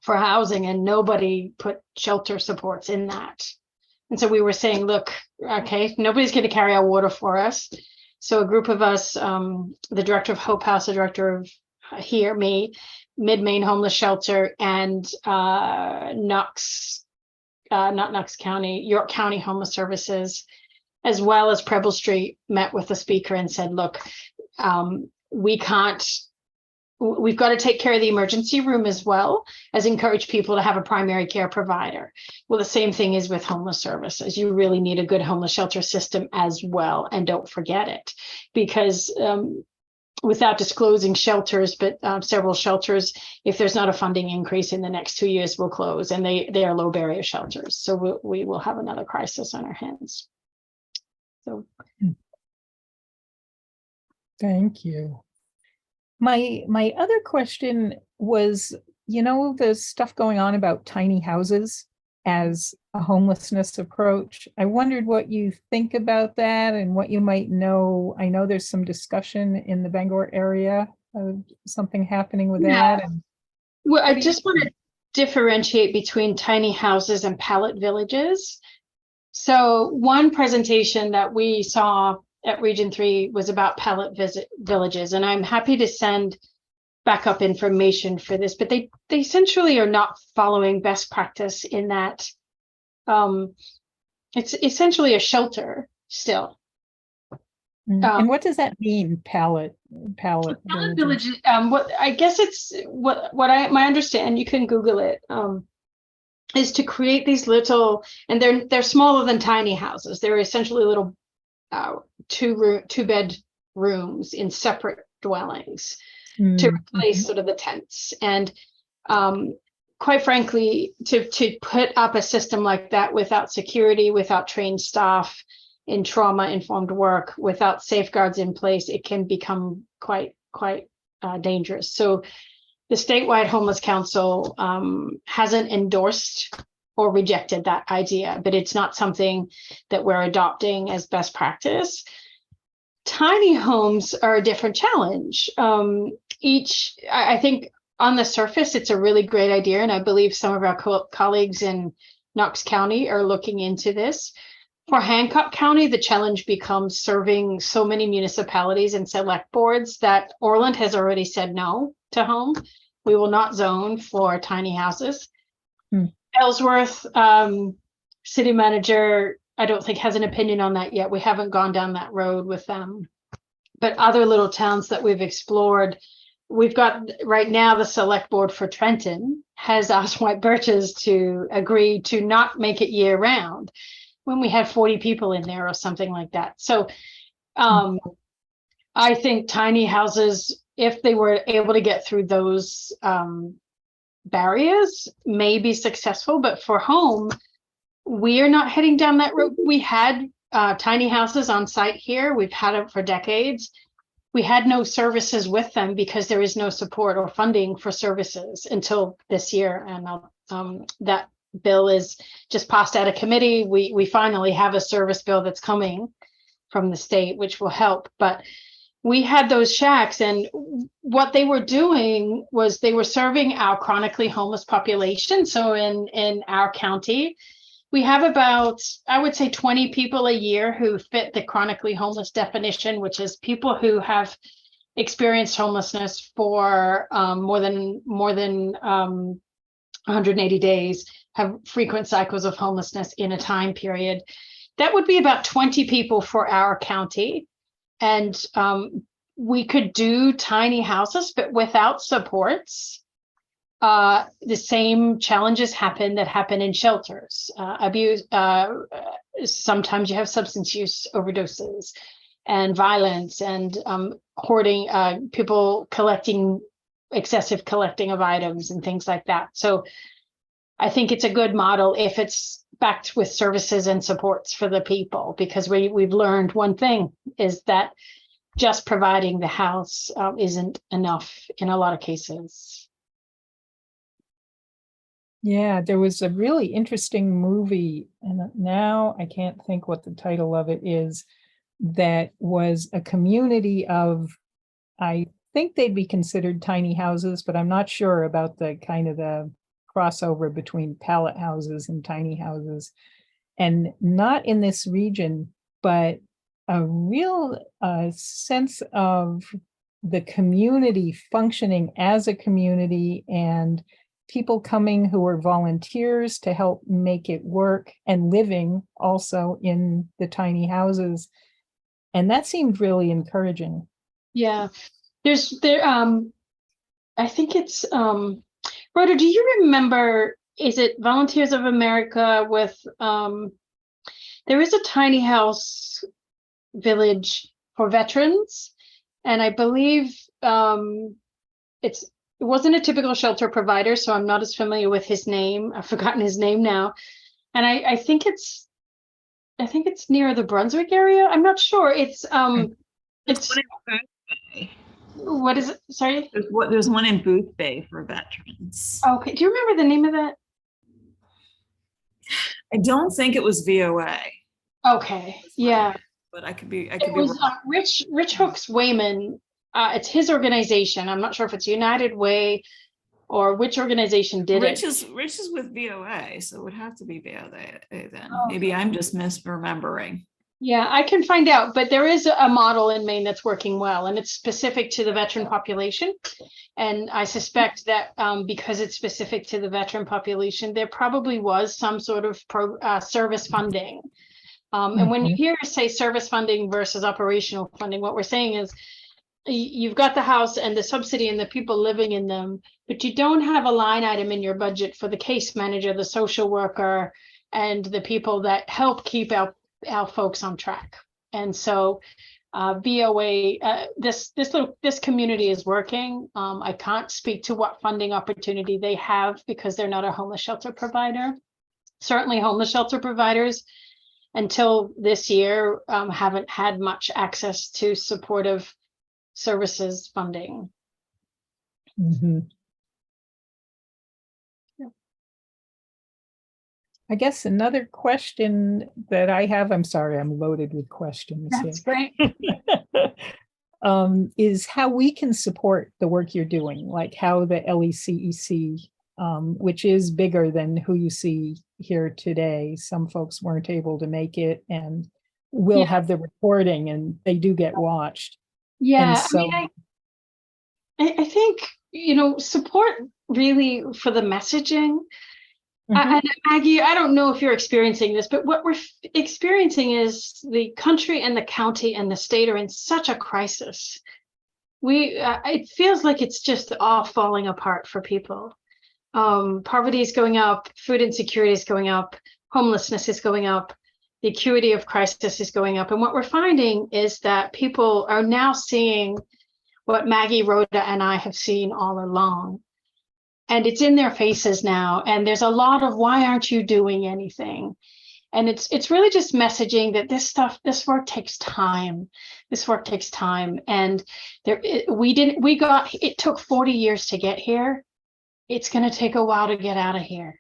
housing, and nobody put shelter supports in that. And so we were saying, look, okay, nobody's going to carry our water for us. So a group of us, the director of Hope House, the director of me, Mid-Maine Homeless Shelter, and not Knox County, York County Homeless Services, as well as Preble Street, met with the speaker and said, look, we've got to take care of the emergency room as well as encourage people to have a primary care provider. Well, the same thing is with homeless services. You really need a good homeless shelter system as well. And don't forget it, because without disclosing shelters, but several shelters, if there's not a funding increase in the next 2 years, will close, and they are low barrier shelters. So we will have another crisis on our hands. So. Thank you. My other question was, the stuff going on about tiny houses as a homelessness approach. I wondered what you think about that and what you might know. I know there's some discussion in the Bangor area of something happening with that. And well, I just want to differentiate between tiny houses and pallet villages. So one presentation that we saw at Region 3 was about pallet villages, and I'm happy to send backup information for this, but they essentially are not following best practice in that it's essentially a shelter still. And what does that mean, pallet villages? What I guess it's my understanding, you can Google it, is to create these little, and they're smaller than tiny houses. They're essentially little two bed rooms in separate dwellings to replace sort of the tents. And quite frankly, to put up a system like that without security, without trained staff in trauma-informed work, without safeguards in place, it can become quite dangerous. So the statewide homeless council hasn't endorsed or rejected that idea, but it's not something that we're adopting as best practice. Tiny homes are a different challenge. I think on the surface, it's a really great idea. And I believe some of our colleagues in Knox County are looking into this. For Hancock County, the challenge becomes serving so many municipalities and select boards that Orland has already said no to home. We will not zone for tiny houses. Ellsworth, city manager, I don't think has an opinion on that yet. We haven't gone down that road with them. But other little towns that we've explored, we've got right now the select board for Trenton has asked White Birches to agree to not make it year round when we had 40 people in there or something like that. So I think tiny houses, if they were able to get through those barriers, may be successful. But for home, we are not heading down that road. We had tiny houses on site here. We've had it for decades. We had no services with them because there is no support or funding for services until this year. And that bill is just passed out of committee. We finally have a service bill that's coming from the state, which will help. But we had those shacks, and what they were doing was they were serving our chronically homeless population. So in our county, we have about, I would say, 20 people a year who fit the chronically homeless definition, which is people who have experienced homelessness for more than 180 days, have frequent cycles of homelessness in a time period. That would be about 20 people for our county. And we could do tiny houses, but without supports. The same challenges happen in shelters. Abuse, sometimes you have substance use overdoses and violence and hoarding, people excessive collecting of items and things like that. So I think it's a good model if it's backed with services and supports for the people, because we've learned one thing is that just providing the house isn't enough in a lot of cases. Yeah, there was a really interesting movie, and now I can't think what the title of it is, that was a community of, I think they'd be considered tiny houses, but I'm not sure about the kind of the crossover between pallet houses and tiny houses. And not in this region, but a real sense of the community functioning as a community, and people coming who are volunteers to help make it work and living also in the tiny houses. And that seemed really encouraging. Yeah, I think it's, Rhoda, do you remember, is it Volunteers of America with, there is a tiny house village for veterans. And I believe it wasn't a typical shelter provider, so I'm not as familiar with his name. I've forgotten his name now. And I think it's near the Brunswick area. I'm not sure. It's what is it? Sorry? There's one in Booth Bay for veterans. Okay. Do you remember the name of that? I don't think it was VOA. Okay. Yeah. But I could be It was Rich Hooks Wayman. It's his organization. I'm not sure if it's United Way or which organization did Rich it. Rich is with VOA, so it would have to be VOA then. Okay. Maybe I'm just misremembering. Yeah, I can find out, but there is a model in Maine that's working well, and it's specific to the veteran population. And I suspect that because it's specific to the veteran population, there probably was some sort of service funding. And when you hear us say service funding versus operational funding, what we're saying is you've got the house and the subsidy and the people living in them, but you don't have a line item in your budget for the case manager, the social worker, and the people that help keep our folks on track. And so VOA, this community is working. I can't speak to what funding opportunity they have because they're not a homeless shelter provider. Certainly homeless shelter providers until this year haven't had much access to supportive services funding. Mm-hmm. I guess another question that I have, I'm sorry, I'm loaded with questions here. That's great. Is how we can support the work you're doing, like how the LECEC, which is bigger than who you see here today. Some folks weren't able to make it and will Yeah. have the recording, and they do get watched. Yeah, And so, I think, support really for the messaging. Mhm. And Maggie, I don't know if you're experiencing this, but what we're experiencing is the country and the county and the state are in such a crisis. It feels like it's just all falling apart for people. Poverty is going up, food insecurity is going up, homelessness is going up, the acuity of crisis is going up. And what we're finding is that people are now seeing what Maggie, Rhoda, and I have seen all along. And it's in their faces now. And there's a lot of, why aren't you doing anything? And it's really just messaging that this work takes time. This work takes time. And it took 40 years to get here. It's going to take a while to get out of here.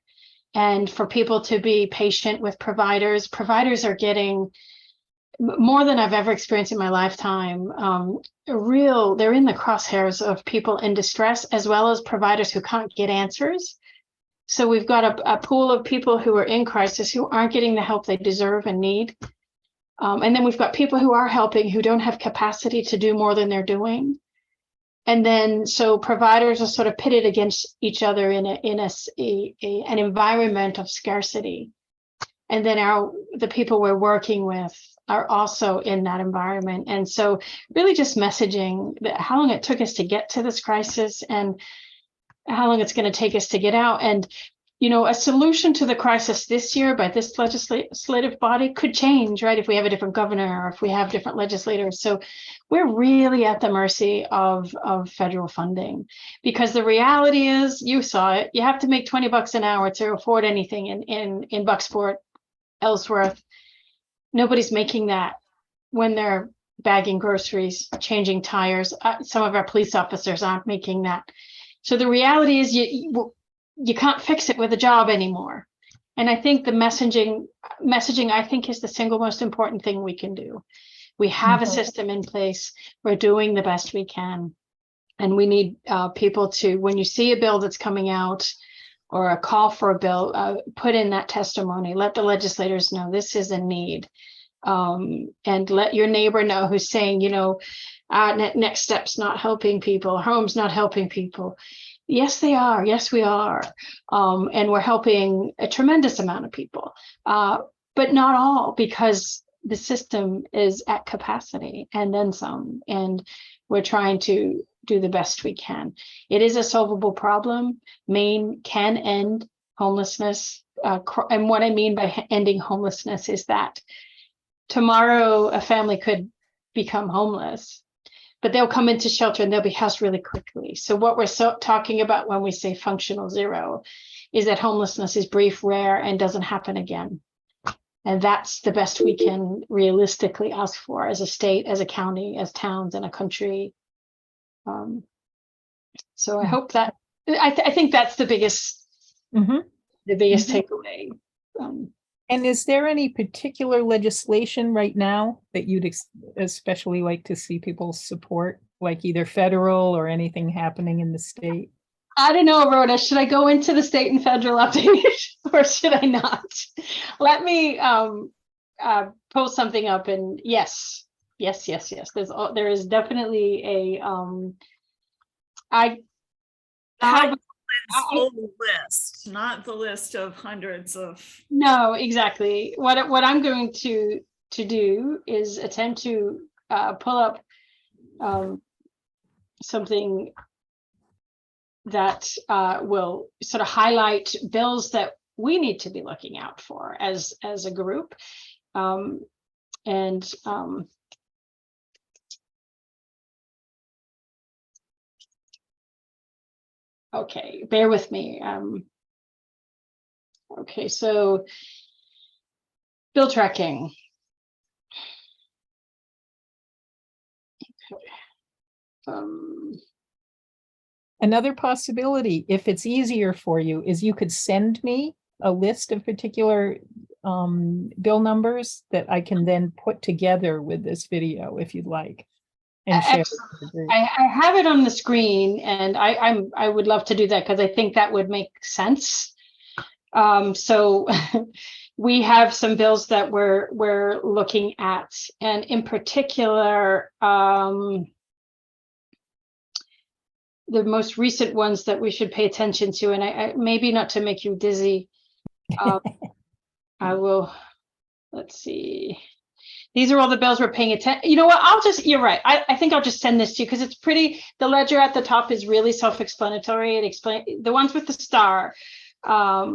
And for people to be patient with providers. Providers are getting more than I've ever experienced in my lifetime. They're in the crosshairs of people in distress, as well as providers who can't get answers. So we've got a pool of people who are in crisis who aren't getting the help they deserve and need. And then we've got people who are helping who don't have capacity to do more than they're doing. And then so providers are sort of pitted against each other in an environment of scarcity. And then the people we're working with are also in that environment. And so really just messaging that how long it took us to get to this crisis and how long it's going to take us to get out. And, a solution to the crisis this year by this legislative body could change, right? If we have a different governor or if we have different legislators. So we're really at the mercy of federal funding, because the reality is, you saw it, you have to make $20 an hour to afford anything in Bucksport, Ellsworth. Nobody's making that when they're bagging groceries, changing tires. Some of our police officers aren't making that. So the reality is you can't fix it with a job anymore. And I think the messaging, I think, is the single most important thing we can do. We have a system in place. We're doing the best we can. And we need people to, when you see a bill that's coming out or a call for a bill, put in that testimony. Let the legislators know this is a need. And let your neighbor know who's saying, Next Step's not helping people, Home's not helping people. Yes, they are. Yes, we are. And we're helping a tremendous amount of people, but not all, because the system is at capacity and then some. And we're trying to do the best we can. It is a solvable problem. Maine can end homelessness. And what I mean by ending homelessness is that tomorrow a family could become homeless, but they'll come into shelter and they'll be housed really quickly. So what we're talking about when we say functional zero is that homelessness is brief, rare, and doesn't happen again. And that's the best we can realistically ask for as a state, as a county, as towns, and a country. So I hope that, I think that's the biggest, takeaway. And is there any particular legislation right now that you'd especially like to see people support, like either federal or anything happening in the state? I don't know, Rhoda, should I go into the state and federal update or should I not? Let me pull something up, and yes. There is definitely a Whole list, not the list of hundreds of. No, exactly. What I'm going to do is attempt to pull up something that will sort of highlight bills that we need to be looking out for as a group. Okay, bear with me. Okay, so bill tracking. Another possibility, if it's easier for you, is you could send me a list of particular bill numbers that I can then put together with this video if you'd like. And share with the group. I have it on the screen, and I would love to do that because I think that would make sense. So we have some bills that we're looking at, and in particular, the most recent ones that we should pay attention to, and I maybe not to make you dizzy. I will. Let's see. These are all the bills we're paying attention. You know what? You're right. I think I'll just send this to you because it's pretty. The ledger at the top is really self-explanatory. It explains the ones with the star are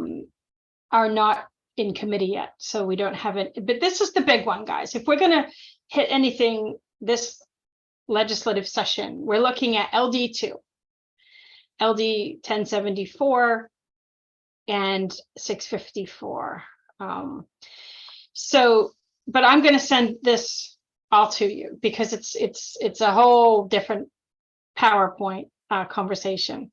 not in committee yet, so we don't have it. But this is the big one, guys. If we're gonna hit anything this legislative session, we're looking at LD2, LD 1074, and 654. But I'm going to send this all to you because it's a whole different PowerPoint conversation.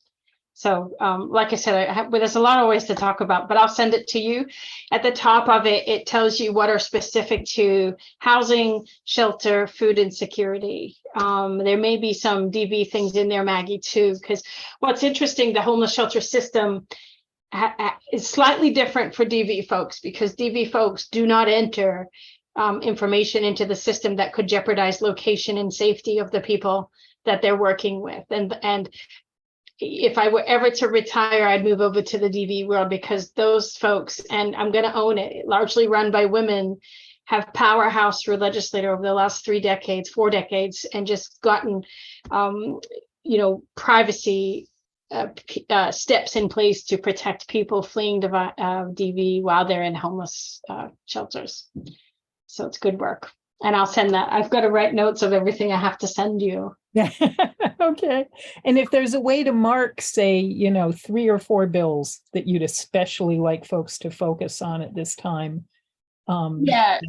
So like I said, there's a lot of ways to talk about, but I'll send it to you. At the top of it, it tells you what are specific to housing, shelter, food insecurity. There may be some DV things in there, Maggie, too, because what's interesting, the homeless shelter system is slightly different for DV folks because DV folks do not enter information into the system that could jeopardize location and safety of the people that they're working with. And if I were ever to retire, I'd move over to the DV world because those folks, and I'm going to own it, largely run by women, have powerhouse through legislator over the last 4 decades, and just gotten, privacy steps in place to protect people fleeing DV while they're in homeless shelters. So it's good work. And I'll send that. I've got to write notes of everything I have to send you. Okay. And if there's a way to mark, say, 3 or 4 bills that you'd especially like folks to focus on at this time. We have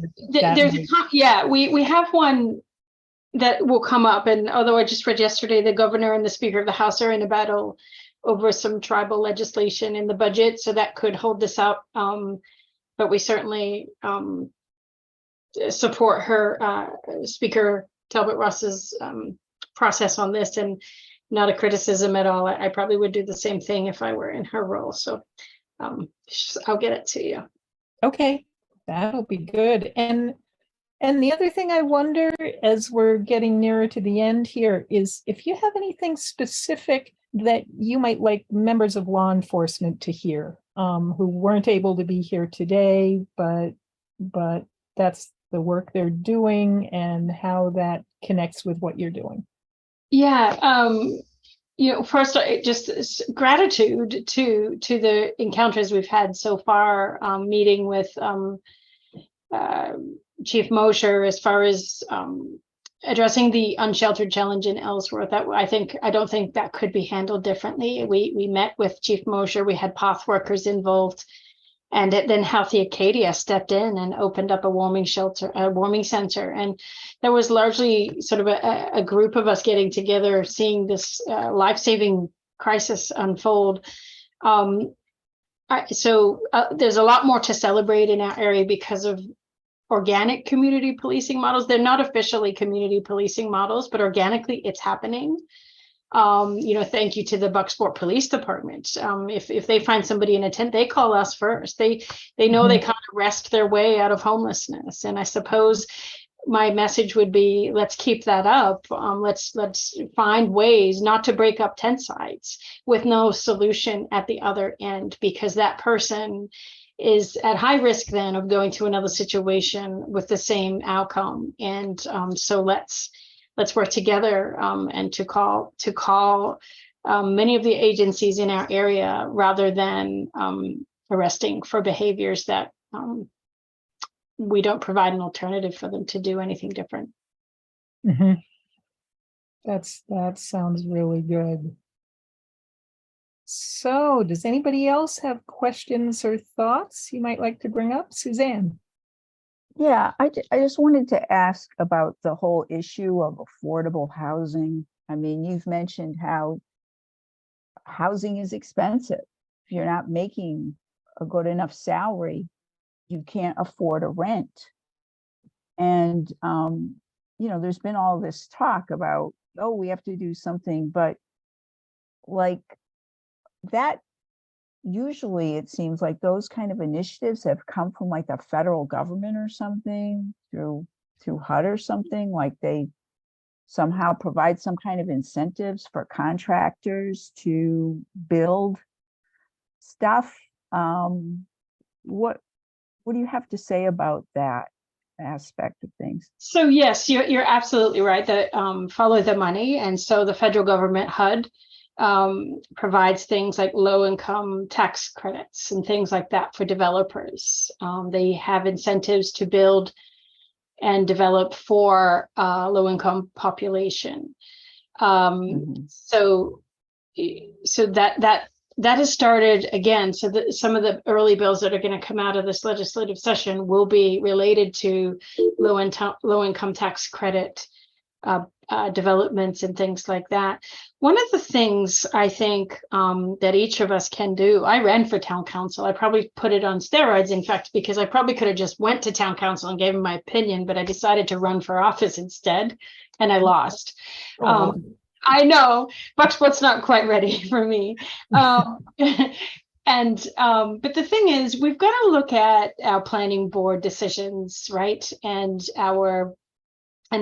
one that will come up. And although I just read yesterday, the governor and the speaker of the House are in a battle over some tribal legislation in the budget. So that could hold this up. But we certainly support her, Speaker Talbot Ross's process on this, and not a criticism at all. I probably would do the same thing if I were in her role. So I'll get it to you. Okay, that'll be good. And the other thing I wonder, as we're getting nearer to the end here, is if you have anything specific that you might like members of law enforcement to hear, who weren't able to be here today, but that's the work they're doing and how that connects with what you're doing. Yeah. First, just gratitude to the encounters we've had so far, meeting with Chief Mosher as far as addressing the unsheltered challenge in Ellsworth. I don't think that could be handled differently. We met with Chief Mosher, we had POTH workers involved, and then Healthy Acadia stepped in and opened up a warming center. And there was largely sort of a group of us getting together, seeing this life-saving crisis unfold. So there's a lot more to celebrate in our area because of organic community policing models. They're not officially community policing models, but organically it's happening. Thank you to the Bucksport Police Department. If they find somebody in a tent, they call us first. They know they kind of wrest their way out of homelessness. And I suppose my message would be, let's keep that up. Let's find ways not to break up tent sites with no solution at the other end, because that person is at high risk then of going to another situation with the same outcome. And so let's work together and to call many of the agencies in our area, rather than arresting for behaviors that we don't provide an alternative for them to do anything different. Mm-hmm. That sounds really good. So does anybody else have questions or thoughts you might like to bring up? Suzanne? Yeah, I just wanted to ask about the whole issue of affordable housing. I mean, you've mentioned how housing is expensive. If you're not making a good enough salary, you can't afford a rent. And, there's been all this talk about, oh, we have to do something, but like that, usually it seems like those kind of initiatives have come from like the federal government or something through HUD or something, like they somehow provide some kind of incentives for contractors to build stuff. What do you have to say about that aspect of things? So yes, you're absolutely right that follow the money. And so the federal government, HUD, provides things like low income tax credits and things like that for developers. They have incentives to build and develop for low income population. So that has started again. So that some of the early bills that are going to come out of this legislative session will be related to low income tax credit developments and things like that. One of the things I think that each of us can do, I ran for town council. I probably put it on steroids, in fact, because I probably could have just went to town council and gave them my opinion, but I decided to run for office instead, and I lost. I know, Bucksport's not quite ready for me. But the thing is, we've got to look at our planning board decisions, right? And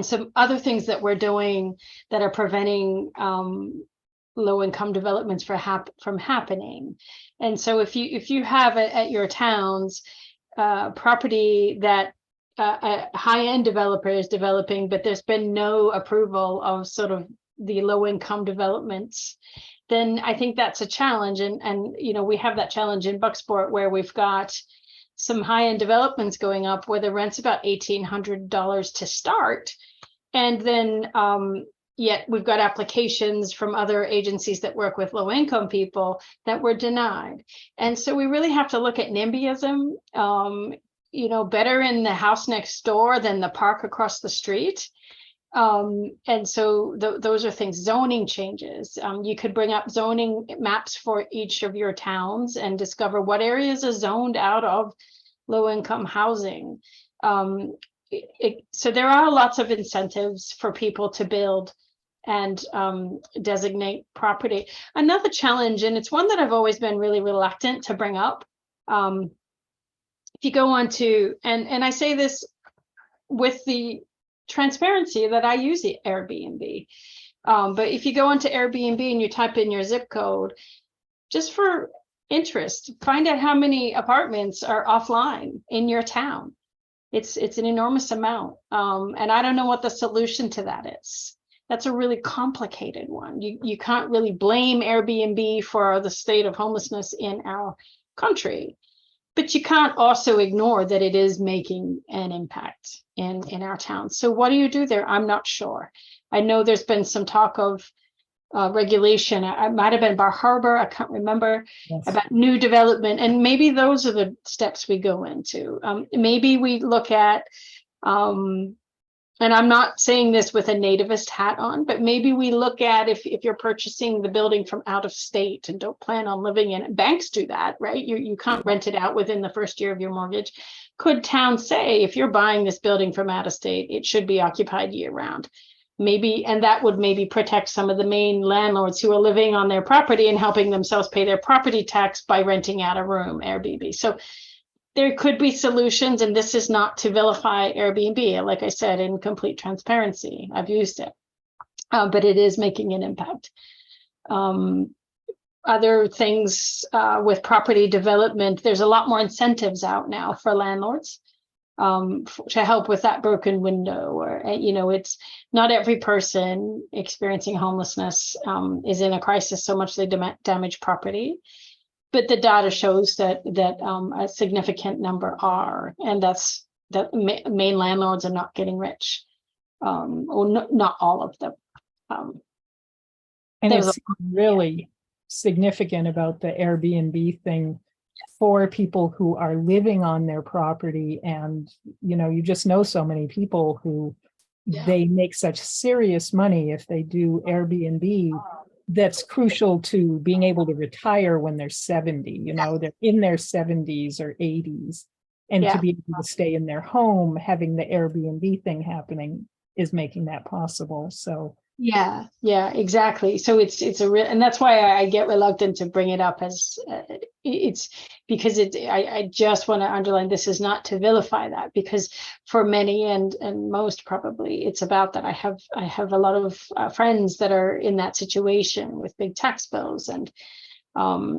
some other things that we're doing that are preventing low income developments from happening. And so if you have at your towns property that a high-end developer is developing, but there's been no approval of sort of the low income developments, then I think that's a challenge. And we have that challenge in Bucksport where we've got some high-end developments going up where the rent's about $1,800 to start. And then yet we've got applications from other agencies that work with low-income people that were denied. And so we really have to look at NIMBYism, better in the house next door than the park across the street. And so those are things, zoning changes. You could bring up zoning maps for each of your towns and discover what areas are zoned out of low-income housing. So there are lots of incentives for people to build and designate property. Another challenge, and it's one that I've always been really reluctant to bring up. If you go on to, and I say this with the transparency that I use the Airbnb, but if you go onto Airbnb and you type in your zip code, just for interest, find out how many apartments are offline in your town. It's an enormous amount. And I don't know what the solution to that is. That's a really complicated one. You can't really blame Airbnb for the state of homelessness in our country, but you can't also ignore that it is making an impact in our town. So what do you do there? I'm not sure. I know there's been some talk of regulation. It might have been Bar Harbor, I can't remember, yes, about new development. And maybe those are the steps we go into. Maybe we look at, and I'm not saying this with a nativist hat on, but maybe we look at if you're purchasing the building from out of state and don't plan on living in it. Banks do that, right? You can't rent it out within the first year of your mortgage. Could towns say, if you're buying this building from out of state, it should be occupied year round? Maybe, and that would maybe protect some of the Maine landlords who are living on their property and helping themselves pay their property tax by renting out a room, Airbnb. So there could be solutions, and this is not to vilify Airbnb. Like I said, in complete transparency, I've used it, but it is making an impact. Other things with property development, there's a lot more incentives out now for landlords to help with that broken window, or it's not every person experiencing homelessness is in a crisis so much they damage property, but the data shows that a significant number are, and that Maine landlords are not getting rich, or not all of them. And it's really significant about the Airbnb thing for people who are living on their property. And, you just know so many people who they make such serious money if they do Airbnb that's crucial to being able to retire when they're 70, they're in their 70s or 80s. And to Yeah. be able to stay in their home, having the Airbnb thing happening is making that possible. So Yeah, exactly. So it's a real, and that's why I get reluctant to bring it up as it's because I just want to underline, this is not to vilify that, because for many and most probably it's about that. I have a lot of friends that are in that situation with big tax bills, and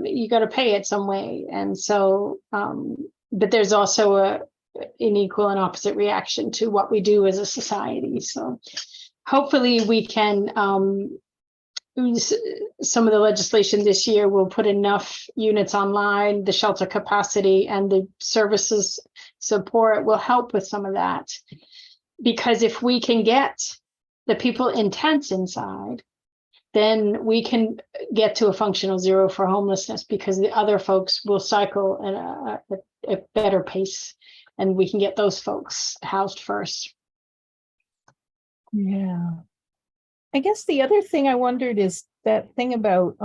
you got to pay it some way. And so but there's also an equal and opposite reaction to what we do as a society. So hopefully we can, some of the legislation this year will put enough units online, the shelter capacity and the services support will help with some of that. Because if we can get the people in tents inside, then we can get to a functional zero for homelessness, because the other folks will cycle at a better pace, and we can get those folks housed first. yeah. I guess the other thing I wondered is that thing about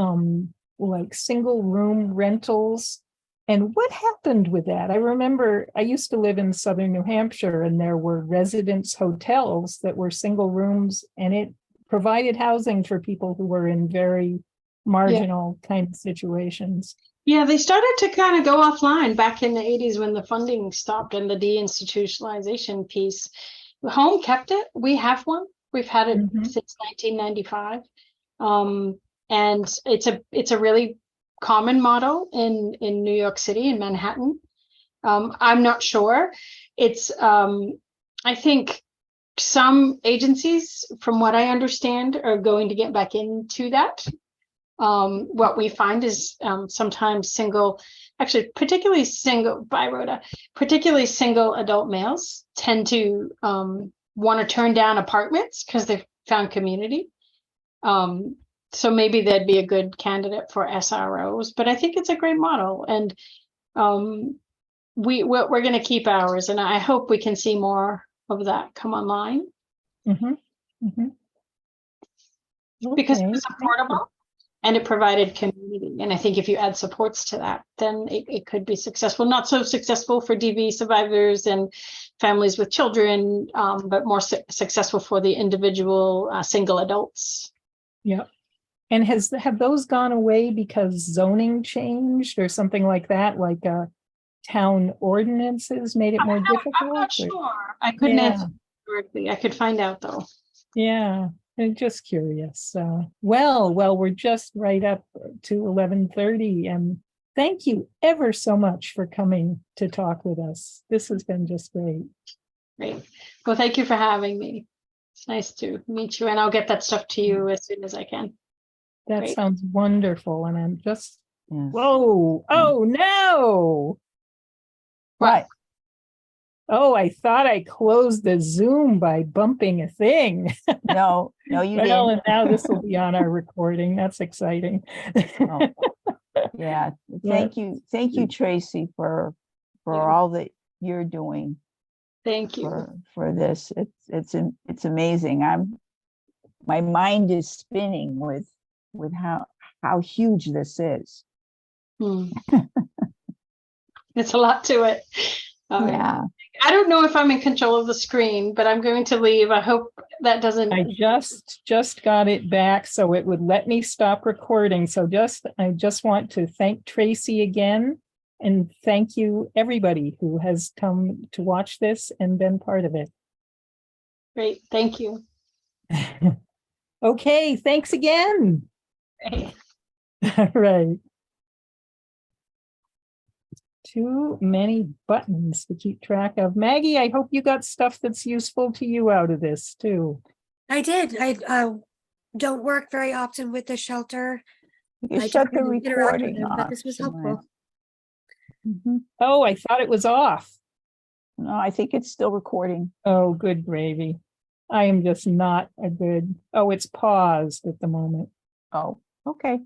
like single room rentals, and what happened with that? I remember I used to live in southern New Hampshire, and there were residence hotels that were single rooms, and it provided housing for people who were in very marginal kind of situations. Yeah, they started to kind of go offline back in the 80s when the funding stopped and the deinstitutionalization piece. Home kept it. We have one. We've had it since 1995. And it's a really common model in New York City, in Manhattan. I'm not sure. It's I think some agencies, from what I understand, are going to get back into that. What we find is sometimes particularly single adult males tend to want to turn down apartments because they've found community. So maybe they'd be a good candidate for SROs, but I think it's a great model, and we're going to keep ours, and I hope we can see more of that come online. Because it was affordable and it provided community. And I think if you add supports to that, then it could be successful. Not so successful for DV survivors and families with children, but more successful for the individual single adults. Yeah. And have those gone away because zoning changed or something like that? Like town ordinances made it more difficult? I'm not sure. I couldn't answer directly. I could find out though. Yeah. I'm just curious. Well, we're just right up to 11:30, and thank you ever so much for coming to talk with us. This has been just great. Great. Well, thank you for having me. It's nice to meet you, and I'll get that stuff to you as soon as I can. That Great. sounds wonderful, and I'm just, whoa, oh no. What? Oh, I thought I closed the Zoom by bumping a thing. No, you Well, didn't. and now this will be on our recording. That's exciting. Oh, yeah. Thank you, Tracy, for all that you're doing. Thank you. For this. It's amazing. My mind is spinning with how huge this is. It's a lot to it. Yeah. I don't know if I'm in control of the screen, but I'm going to leave. I hope that doesn't. I just got it back, so it would let me stop recording. So I just want to thank Tracy again, and thank you everybody who has come to watch this and been part of it. Great, thank you. Okay, thanks again. Great. All right. Too many buttons to keep track of. Maggie, I hope you got stuff that's useful to you out of this too. I did. I don't work very often with the shelter. You I shut the don't interact with recording them, off. but this was helpful. Oh, I thought it was off. No, I think it's still recording. Oh, good gravy. I am just not a good. Oh, it's paused at the moment. Oh, okay.